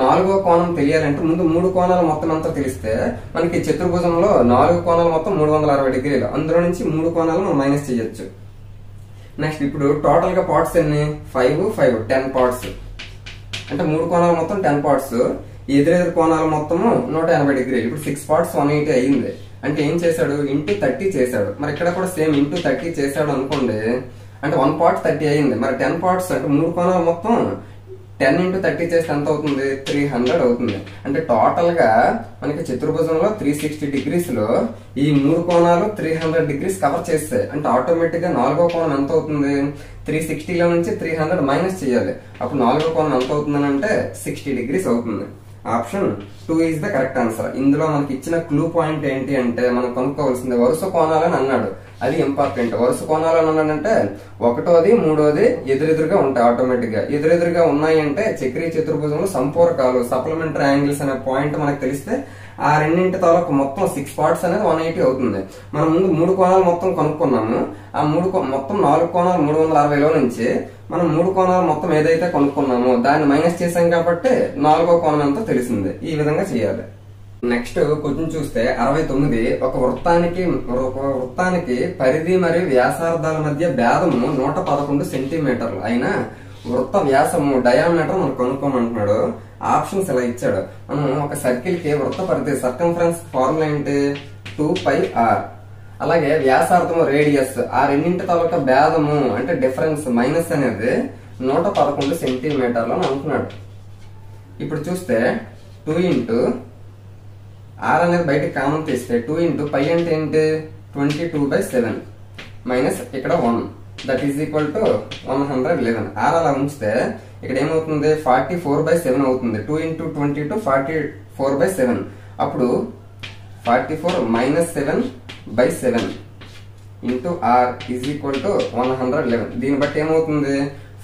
4వ కోణం తెలియాలంటే ముందు 3 కోణాలు మొత్తం ఎంత తెలిస్తే మనకి చతుర్భుజంలో 4 కోణాలు మొత్తం 360 degrees. అందులో నుంచి 3 కోణాలు మనం మైనస్ చేయొచ్చు. నెక్స్ట్ ఇప్పుడు టోటల్ గా పార్ట్స్ ఎన్ని, 5, 5 10 పార్ట్స్ అంటే 3 కోణాలు మొత్తం 10 పార్ట్స్. ఎదురెదురు కోణాలు మొత్తము 180 degrees. ఇప్పుడు 6 పార్ట్స్ 180 అయింది. అంటే ఏం చేశాడు, ఇంటూ 30 చేశాడు. మరి ఇక్కడ కూడా సేమ్ ఇంటూ 30 చేశాడు అనుకోండి, అంటే 1 part 30 అయింది. మరి 10 parts అంటే 3 కోణాలు మొత్తం 10 × 30 చేస్తే ఎంత అవుతుంది, 300 అవుతుంది. అంటే టోటల్ గా మనకి చతుర్భుజంలో 360 degrees లో ఈ 3 కోణాలు 300 degrees కవర్ చేస్తాయి. అంటే ఆటోమేటిక్ గా 4వ కోణం ఎంత అవుతుంది, 360 లో నుంచి 300 మైనస్ చేయాలి. అప్పుడు 4వ కోణం ఎంత అవుతుంది అంటే 60 degrees అవుతుంది. Option 2 is the correct answer. ఇందులో మనకి ఇచ్చిన క్లూ పాయింట్ ఏంటి అంటే మనం కనుక్కోవాల్సింది వరుస కోణాలని అన్నాడు. అది ఇంపార్టెంట్. వరుస కోణాలు అని అన్నాడంటే 1వ, 3వది ఎదురెదురుగా ఉంటాయి. ఆటోమేటిక్ గా ఎదురెదురుగా ఉన్నాయి అంటే చక్రీయ చతుర్భుజంలో సంపూరకాలు సప్లిమెంటరీ యాంగిల్స్ అనే పాయింట్ మనకు తెలిస్తే ఆ రెండింటి తాలూకు మొత్తం 6 parts అనేది 180 అవుతుంది. మనం ముందు 3 కోణాలు మొత్తం కనుక్కున్నాము. ఆ మొత్తం 4 కోణాలు 360లో నుంచి మనం 3 కోణాలు మొత్తం ఏదైతే కనుక్కున్నామో దాన్ని మైనస్ చేసాం కాబట్టి 4వ కోణం ఎంతో తెలిసింది. ఈ విధంగా చేయాలి. నెక్స్ట్ క్వశ్చన్ చూస్తే 69 ఒక వృత్తానికి పరిధి మరియు వ్యాసార్థాల మధ్య భేదము 111 సెంటీమీటర్లు అయినా వృత్త వ్యాసము డయామీటర్ మనం కనుక్కోమంటున్నాడు. ఆప్షన్స్ ఇలా ఇచ్చాడు. మనం ఒక సర్కిల్ కి వృత్త పరిధి సర్కంఫరెన్స్ ఫార్ములా ఏంటి, 2πr. అలాగే వ్యాసార్థము రేడియస్, ఆ రెండింటి తాలూకా భేదము అంటే డిఫరెన్స్ మైనస్ అనేది 111 సెంటీమీటర్లు అని అంటున్నాడు. ఇప్పుడు చూస్తే 2 r అనేది బయటకి కామన్ తీస్తే 2 π అంటే ఏంటి, 22/7 మైనస్ ఇక్కడ 1 that is equal to 111. r అలా ఉంచితే ఇక్కడ ఏమవుతుంది, 44/7 అవుతుంది. 2 × 22 44/7. అప్పుడు 44 - 7/7 into r is equal to 111. దీన్ని బట్టి ఏమవుతుంది,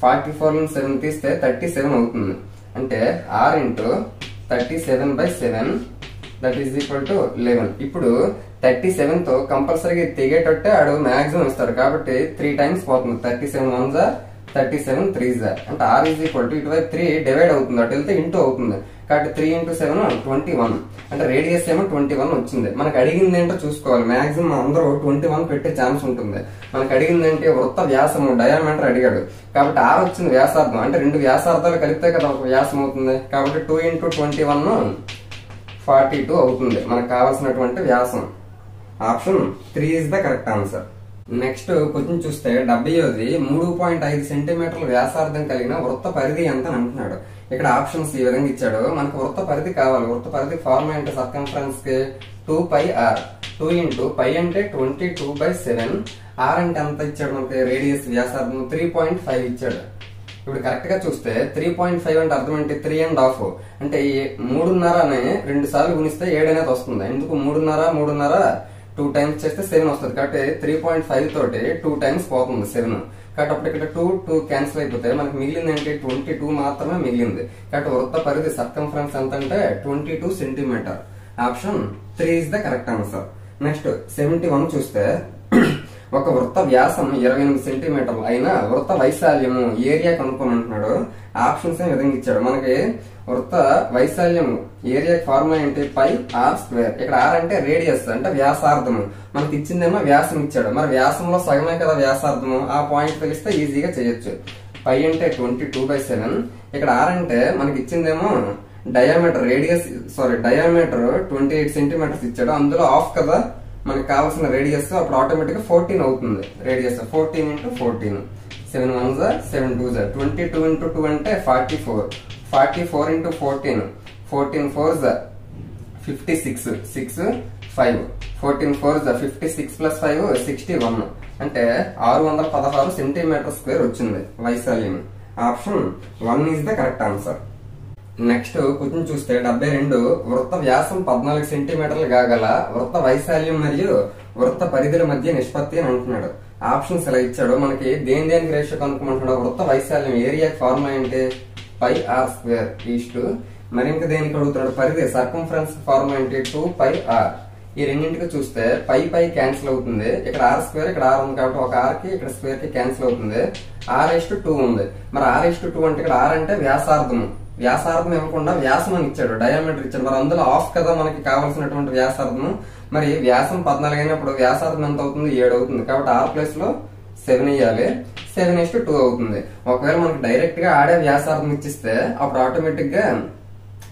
44 నుంచి 7 తీస్తే 37 అవుతుంది. అంటే r into 37/7 that is equal to 11. ఇప్పుడు 37 తో కంపల్సరీగా తెగేటట్టే ఆడు మాక్సిమం ఇస్తాడు కాబట్టి 3 టైమ్స్ పోతుంది. 37 1 జా 37 3 జా అంటే r ఈజ్ ఈక్వల్ టు ఇటువైపు 3 డివైడ్ అవుతుంది, అటు వెళ్తే ఇంటూ అవుతుంది కాబట్టి 3 ఇంటూ 7 21 అంటే రేడియస్ ఏమో 21 వచ్చింది. మనకు అడిగింది ఏంటో చూసుకోవాలి. మాక్సిమం అందరూ 21 పెట్టే ఛాన్స్ ఉంటుంది. మనకు అడిగింది ఏంటి, వృత్త వ్యాసము డయామీటర్ అడిగాడు కాబట్టి r వచ్చింది వ్యాసార్థం అంటే రెండు వ్యాసార్థాలు కలిపితే కదా ఒక వ్యాసం అవుతుంది కాబట్టి 2 ఇంటూ 21 42 అవుతుంది మనకు కావాల్సినటువంటి వ్యాసం. Option 3 is the correct answer. Next question చూస్తే 70ది 3.5 సెంటీమీటర్ల వ్యాసార్థం కలిగిన వృత్త పరిధి ఎంత అని అంటున్నాడు. ఇక్కడ ఆప్షన్స్ ఈ విధంగా ఇచ్చాడు. మనకు వృత్త పరిధి కావాలి. వృత్త పరిధి ఫార్ములా అంటే సర్కంఫరెన్స్ కి 2πr. 2 ఇంటూ పై అంటే 22/7, r అంటే ఎంత ఇచ్చాడు మనకి రేడియస్ వ్యాసార్థం 3.5 ఇచ్చాడు. ఇప్పుడు కరెక్ట్ గా చూస్తే 3.5 అంటే అర్థం ఏంటి 3.5 అంటే 3.5 అని 2 సార్లు గుణిస్తే 7 అనేది వస్తుంది. ఎందుకు 3.5 2 టైమ్స్ చేస్తే 7 వస్తుంది కాబట్టి 3.5 తోటి 2 టైమ్స్ పోతుంది 7 కాబట్టి అప్పుడు ఇక్కడ 2 క్యాన్సిల్ అయిపోతే మనకి మిగిలింది ఏంటి 22 మాత్రమే మిగిలింది. కాబట్టి వృత్త పరిధి సర్కంఫరెన్స్ ఎంత అంటే 22 centimetre. Option 3 is the correct answer. Next 71 చూస్తే ఒక వృత్త వ్యాసం 28 సెంటీమీటర్లు అయినా వృత్త వైశాల్యము ఏరియా కనుక్కోమంటున్నాడు. ఆప్షన్స్ ఏ విధంగా ఇచ్చాడు. మనకి వృత్త వైశాల్యం ఏరియా ఫార్ములా ఏంటి πr². ఇక్కడ r అంటే రేడియస్ అంటే వ్యాసార్థము. మనకి ఇచ్చిందేమో వ్యాసం ఇచ్చాడు. మరి వ్యాసంలో సగమే కదా వ్యాసార్థము. ఆ పాయింట్ తెలిస్తే ఈజీగా చేయొచ్చు. π అంటే 22/7. ఇక్కడ r అంటే మనకి ఇచ్చిందేమో డయామీటర్ డయామీటర్ 28 సెంటీమీటర్స్ ఇచ్చాడు. అందులో హాఫ్ కదా మనకు కావాల్సిన రేడియస్. అప్పుడు ఆటోమేటిక్ గా 14 అవుతుంది రేడియస్. 14 ఇంటూ 14 7 1 జా 7 2 జా 22 ఇంటూ 2 అంటే 44. 44 ఇంటూ 14 14 4 జా 56 6 5 14 4 జా 56 ప్లస్ 5 61 అంటే 616 సెంటీమీటర్ స్క్వేర్ వచ్చింది వైశాల్యం. Option 1 is the correct answer. Next question చూస్తే 72 వృత్త వ్యాసం 14 సెంటీమీటర్లు కాగల వృత్త వైశాల్యం మరియు వృత్త పరిధుల మధ్య నిష్పత్తి అని అంటున్నాడు. ఆప్షన్స్ ఇలా ఇచ్చాడు. మనకి దేనికి రేషియో కనుక్కోమంటున్నాడు. వృత్త వైశాల్యం ఏరియా ఫార్ములా ఏంటి πr² ఈస్టు మరి ఇంకా దేనికి అడుగుతున్నాడు పరిధి సర్కంఫరెన్స్ ఫార్ములా ఏంటి 2πr. ఈ రెండింటికి చూస్తే పై క్యాన్సిల్ అవుతుంది. ఇక్కడ r² ఇక్కడ r ఉంది కాబట్టి ఒక r కి ఇక్కడ స్క్వేర్ కి క్యాన్సిల్ అవుతుంది. r/2 ఉంది. మరి r/2 అంటే ఇక్కడ r అంటే వ్యాసార్థము. వ్యాసార్థం ఇవ్వకుండా వ్యాసం అని ఇచ్చాడు, డయామీటర్ ఇచ్చాడు. మరి అందులో హాఫ్ కదా మనకి కావాల్సినటువంటి వ్యాసార్థం. మరి వ్యాసం 14 అయినప్పుడు వ్యాసార్థం ఎంత అవుతుంది 7 అవుతుంది. కాబట్టి r ప్లేస్ లో 7 ఇవ్వాలి. 7/2 అవుతుంది. ఒకవేళ మనకి డైరెక్ట్ గా ఆడే వ్యాసార్థం ఇచ్చిస్తే అప్పుడు ఆటోమేటిక్ గా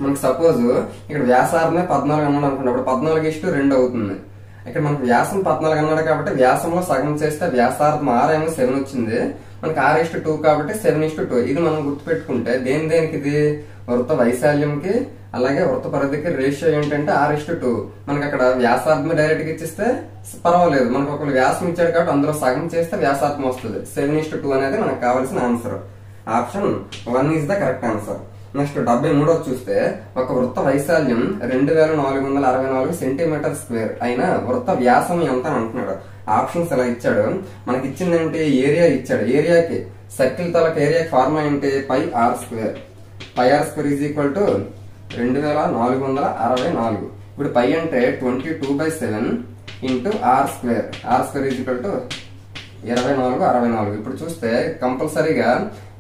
మనకి సపోజ్ ఇక్కడ వ్యాసార్థమే 14 అన్నాడు అనుకోండి. అప్పుడు 14/2 అవుతుంది. ఇక్కడ మనకి వ్యాసం 14 అన్నాడు కాబట్టి వ్యాసంలో సగం చేస్తే వ్యాసార్థం r ఏమో 7 వచ్చింది. మనకి r/2 కాబట్టి 7/2. ఇది మనం గుర్తుపెట్టుకుంటే దేనికి ఇది వృత్త వైశాల్యంకి అలాగే వృత్త పరిధికి రేషియో ఏంటంటే r/2. మనకి అక్కడ వ్యాసార్థం డైరెక్ట్ గా ఇచ్చిస్తే పర్వాలేదు. మనకు ఒక వ్యాసం ఇచ్చాడు కాబట్టి అందులో సగం చేస్తే వ్యాసార్థం వస్తుంది. 7/2 అనేది మనకు కావాల్సిన answer. Option 1 is the correct answer. Next 73 చూస్తే ఒక వృత్త వైశాల్యం 2464 సెంటీమీటర్ స్క్వేర్ అయిన వృత్త వ్యాసం ఎంత అంటున్నాడు. ఆప్షన్స్ ఎలా ఇచ్చాడు. మనకి ఇచ్చింది ఏంటి ఏరియా ఇచ్చాడు. ఏరియాకి సర్కిల్ తలక ఏరియా ఫార్ములా ఏంటి πr². πr² is equal to 2464. ఇప్పుడు π అంటే 22/7 into r². r² is equal to 24/64. ఇప్పుడు చూస్తే కంపల్సరీగా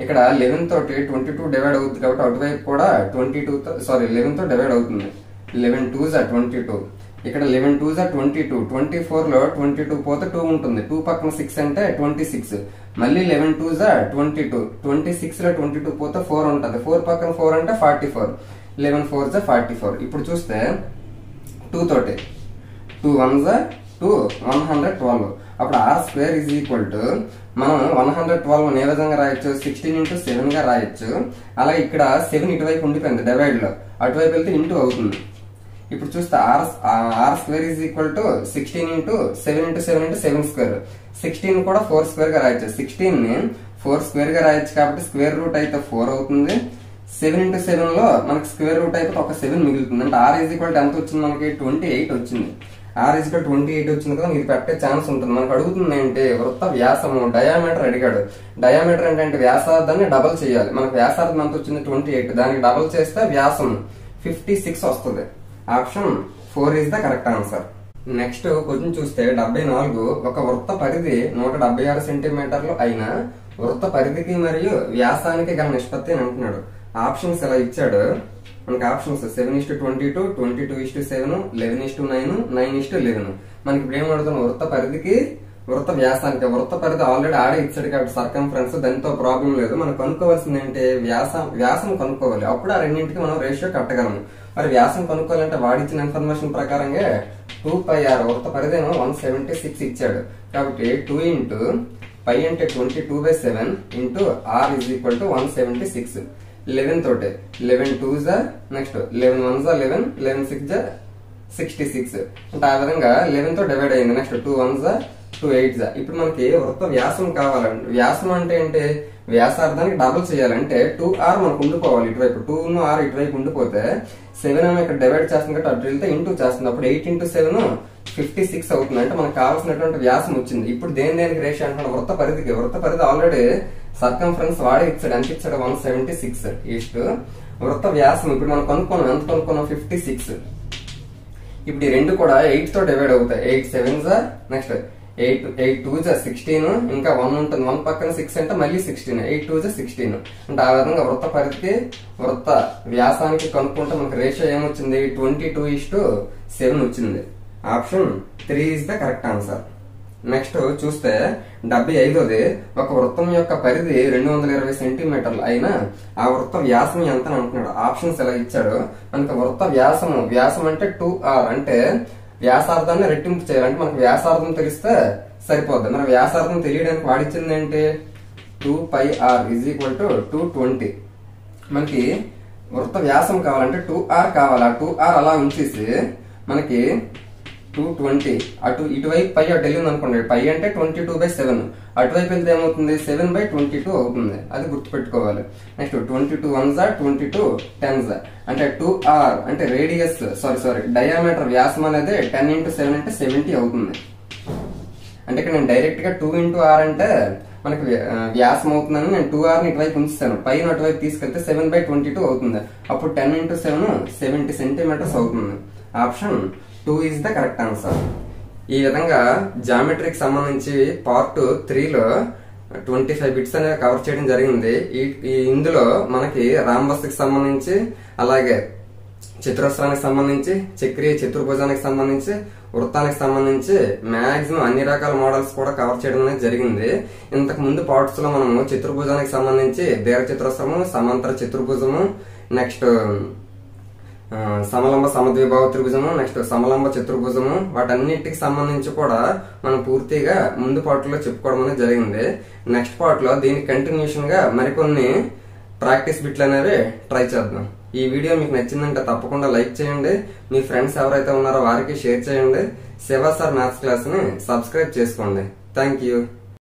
ఇక్కడ 11 తోటి 22 డివైడ్ అవుతుంది కాబట్టి అటువైపు కూడా 11 తో డివైడ్ అవుతుంది. 11 2 జా 22. ఇక్కడ 11 2 జా 22. 24 లో 22 పోతే 2 ఉంటుంది. 2 పక్కన 6 అంటే 26. మళ్ళీ 11 2 జా 22. 26 లో 22 పోతే 4 ఉంటుంది. 4 పక్కన 4 అంటే 44. 11 4 జా 44. ఇప్పుడు చూస్తే 2 తోటి 2 1 జా 2 112. అప్పుడు r² ఈజ్ ఈక్వల్ టు మనం 112 ఏ విధంగా రాయొచ్చు 16 ఇంటూ 7 గా రాయొచ్చు. అలాగే ఇక్కడ 7 ఇటువైపు ఉండిపోయింది డివైడ్ లో, అటువైపు వెళ్తే ఇంటూ అవుతుంది. ఇప్పుడు చూస్తే r² is equal to 16 into 7 into 7 into 7². 16 కూడా 4² గా రాయొచ్చు. 16 ని 4² గా రాయొచ్చు కాబట్టి స్క్వేర్ రూట్ అయితే 4 అవుతుంది. 7 ఇంటూ 7 లో మనకి స్క్వేర్ రూట్ అయిపోతే ఒక 7 మిగులుతుంది. అంటే r ఈజ్ ఈక్వల్ టు ఎంత వచ్చింది మనకి 28 వచ్చింది. r = 28 వచ్చింది కదా, ఇది పెట్టే ఛాన్స్ ఉంటుంది. మనకు అడుగుతుంది ఏంటి, వృత్త వ్యాసము డయామీటర్ అడిగాడు. డయామీటర్ అంటే వ్యాసార్థాన్ని డబల్ చేయాలి. మనకు వ్యాసార్థం ఎంత వచ్చింది 28, దానికి డబల్ చేస్తే వ్యాసం 56 వస్తుంది. Option 4 is the correct answer. Next question చూస్తే 74, ఒక వృత్త పరిధి 176 సెంటీమీటర్లు అయిన వృత్త పరిధికి మరియు వ్యాసానికి గల నిష్పత్తి అని అంటున్నాడు. ఆప్షన్స్ ఇలా ఇచ్చాడు మనకి. ఆప్షన్స్ 7:22, 22:7, 11:9, 9:11. మనకి ఇప్పుడు ఏమడుగుతున్నాం, వృత్త పరిధికి వృత్త వ్యాసానికి. వృత్త పరిధి ఆల్రెడీ ఆడే ఇచ్చాడు కాబట్టి సర్కంఫరెన్స్, దాంతో ప్రాబ్లం లేదు. మనం కనుక్కోవాల్సింది ఏంటి, వ్యాసం కనుక్కోవాలి. అప్పుడు ఆ రెండింటికి మనం రేషియో కట్టగలము. మరి వ్యాసం కనుక్కోవాలంటే వాడిచ్చిన ఇన్ఫర్మేషన్ ప్రకారంగా 2πr, వృత్త పరిధి 176 ఇచ్చాడు కాబట్టి 2 × π అంటే 22/7 × r = 176. 11 తోటి 11 2s నెక్స్ట్ 11 1s 11, 11 6s 66. అంటే ఆ విధంగా 11 తో డివైడ్ అయింది. Next 2 1s 2 8s. ఇప్పుడు మనకి వృత్త వ్యాసం కావాలండి. వ్యాసం అంటే ఏంటి, వ్యాసార్థానికి డబుల్ చేయాలంటే 2r మనకు ఉండిపోవాలి ఇటువైపు. 2 r ఇటువైపు ఉండిపోతే 7 ఏమో ఇక్కడ డివైడ్ చేస్తుంది కాబట్టి అటు వెళ్తే ఇంటూ చేస్తుంది. అప్పుడు 8 × 7 56 అవుతుంది. అంటే మనకు కావాల్సినటువంటి వ్యాసం వచ్చింది. ఇప్పుడు దేనికి రేషియో అంటున్నాడు, వృత్త పరిధికి. వృత్త పరిధి ఆల్రెడీ సర్కంఫరెన్స్ వాడే ఇచ్చాడు. ఎంత ఇచ్చాడు, 176 ఈస్ట్ వృత్త వ్యాసం. ఇప్పుడు మనం కనుక్కున్నాం, ఎంత కనుక్కున్నాం, 56. ఇప్పుడు ఈ రెండు కూడా 8 తో డివైడ్ అవుతాయి. 8 7s నెక్స్ట్ 8 2s 16, ఇంకా 1 ఉంటుంది. 1 పక్కన 6 అంటే మళ్ళీ 16, 8 2s 16. అంటే ఆ విధంగా వృత్త పరిధికి వృత్త వ్యాసానికి కనుక్కుంటే మనకి రేషియో ఏమొచ్చింది, 22:7 వచ్చింది. Option 3 is the correct answer. Next చూస్తే 75, ఒక వృత్తం యొక్క పరిధి 220 సెంటీమీటర్లు అయినా ఆ వృత్త వ్యాసం ఎంత అని అంటున్నాడు. ఆప్షన్స్ ఎలా ఇచ్చాడు మనకి. వృత్త వ్యాసం అంటే 2r, అంటే వ్యాసార్థాన్ని రెట్టింపు చేయాలంటే మనకు వ్యాసార్థం తెలిస్తే సరిపోద్ది. మరి వ్యాసార్థం తెలియడానికి వాడిచ్చింది ఏంటి, 2πr = 220. మనకి వృత్త వ్యాసం కావాలంటే 2r కావాలి. ఆ 2r అలా ఉంచేసి మనకి 220 అటు ఇటువైపు పై అటు వెళ్ళింది అనుకోండి. పై అంటే 22/7, అటువైపు వెళ్తే ఏమవుతుంది, 7/22 అవుతుంది. అది గుర్తుపెట్టుకోవాలి. Next 22 1s 22 10s. అంటే 2r అంటే రేడియస్ సారీ డయామీటర్ వ్యాసం అనేది 10 × 7 అంటే 70 అవుతుంది. అంటే ఇక్కడ నేను డైరెక్ట్ గా 2 × r అంటే మనకి వ్యాసం అవుతుందని నేను 2r ని ఇటువైపు ఉంచుతాను. పైన అటువైపు తీసుకెళ్తే 7/22 అవుతుంది. అప్పుడు 10 × 7 70 సెంటీమీటర్స్ అవుతుంది. Option 2 is the correct answer. ఈ విధంగా జామెట్రీకి సంబంధించి పార్ట్ 3లో 25 బిట్స్ అనేవి కవర్ చేయడం జరిగింది. ఇందులో మనకి రాంబస్ కి సంబంధించి, అలాగే చతురస్రానికి సంబంధించి, చక్రీయ చతుర్భుజానికి సంబంధించి, వృత్తానికి సంబంధించి మాక్సిమం అన్ని రకాల మోడల్స్ కూడా కవర్ చేయడం అనేది జరిగింది. ఇంతకు ముందు పార్ట్స్ లో మనము చతుర్భుజానికి సంబంధించి దీర్ఘ చతురస్రము, సమాంతర చతుర్భుజము, నెక్స్ట్ సమలంబ సమద్విభావ త్రిభుజము, నెక్స్ట్ సమలంబ చతుర్భుజము, వాటన్నిటికి సంబంధించి కూడా మనం పూర్తిగా ముందు పార్ట్ లో చెప్పుకోవడం అనేది జరిగింది. నెక్స్ట్ పార్ట్ లో దీనికి కంటిన్యూషన్ గా మరికొన్ని ప్రాక్టీస్ బిట్లు అనేవి ట్రై చేద్దాం. ఈ వీడియో మీకు నచ్చిందంటే తప్పకుండా లైక్ చేయండి. మీ ఫ్రెండ్స్ ఎవరైతే ఉన్నారో వారికి షేర్ చేయండి. శివ సార్ మ్యాథ్స్ క్లాస్ ని సబ్స్క్రైబ్ చేసుకోండి. Thank you.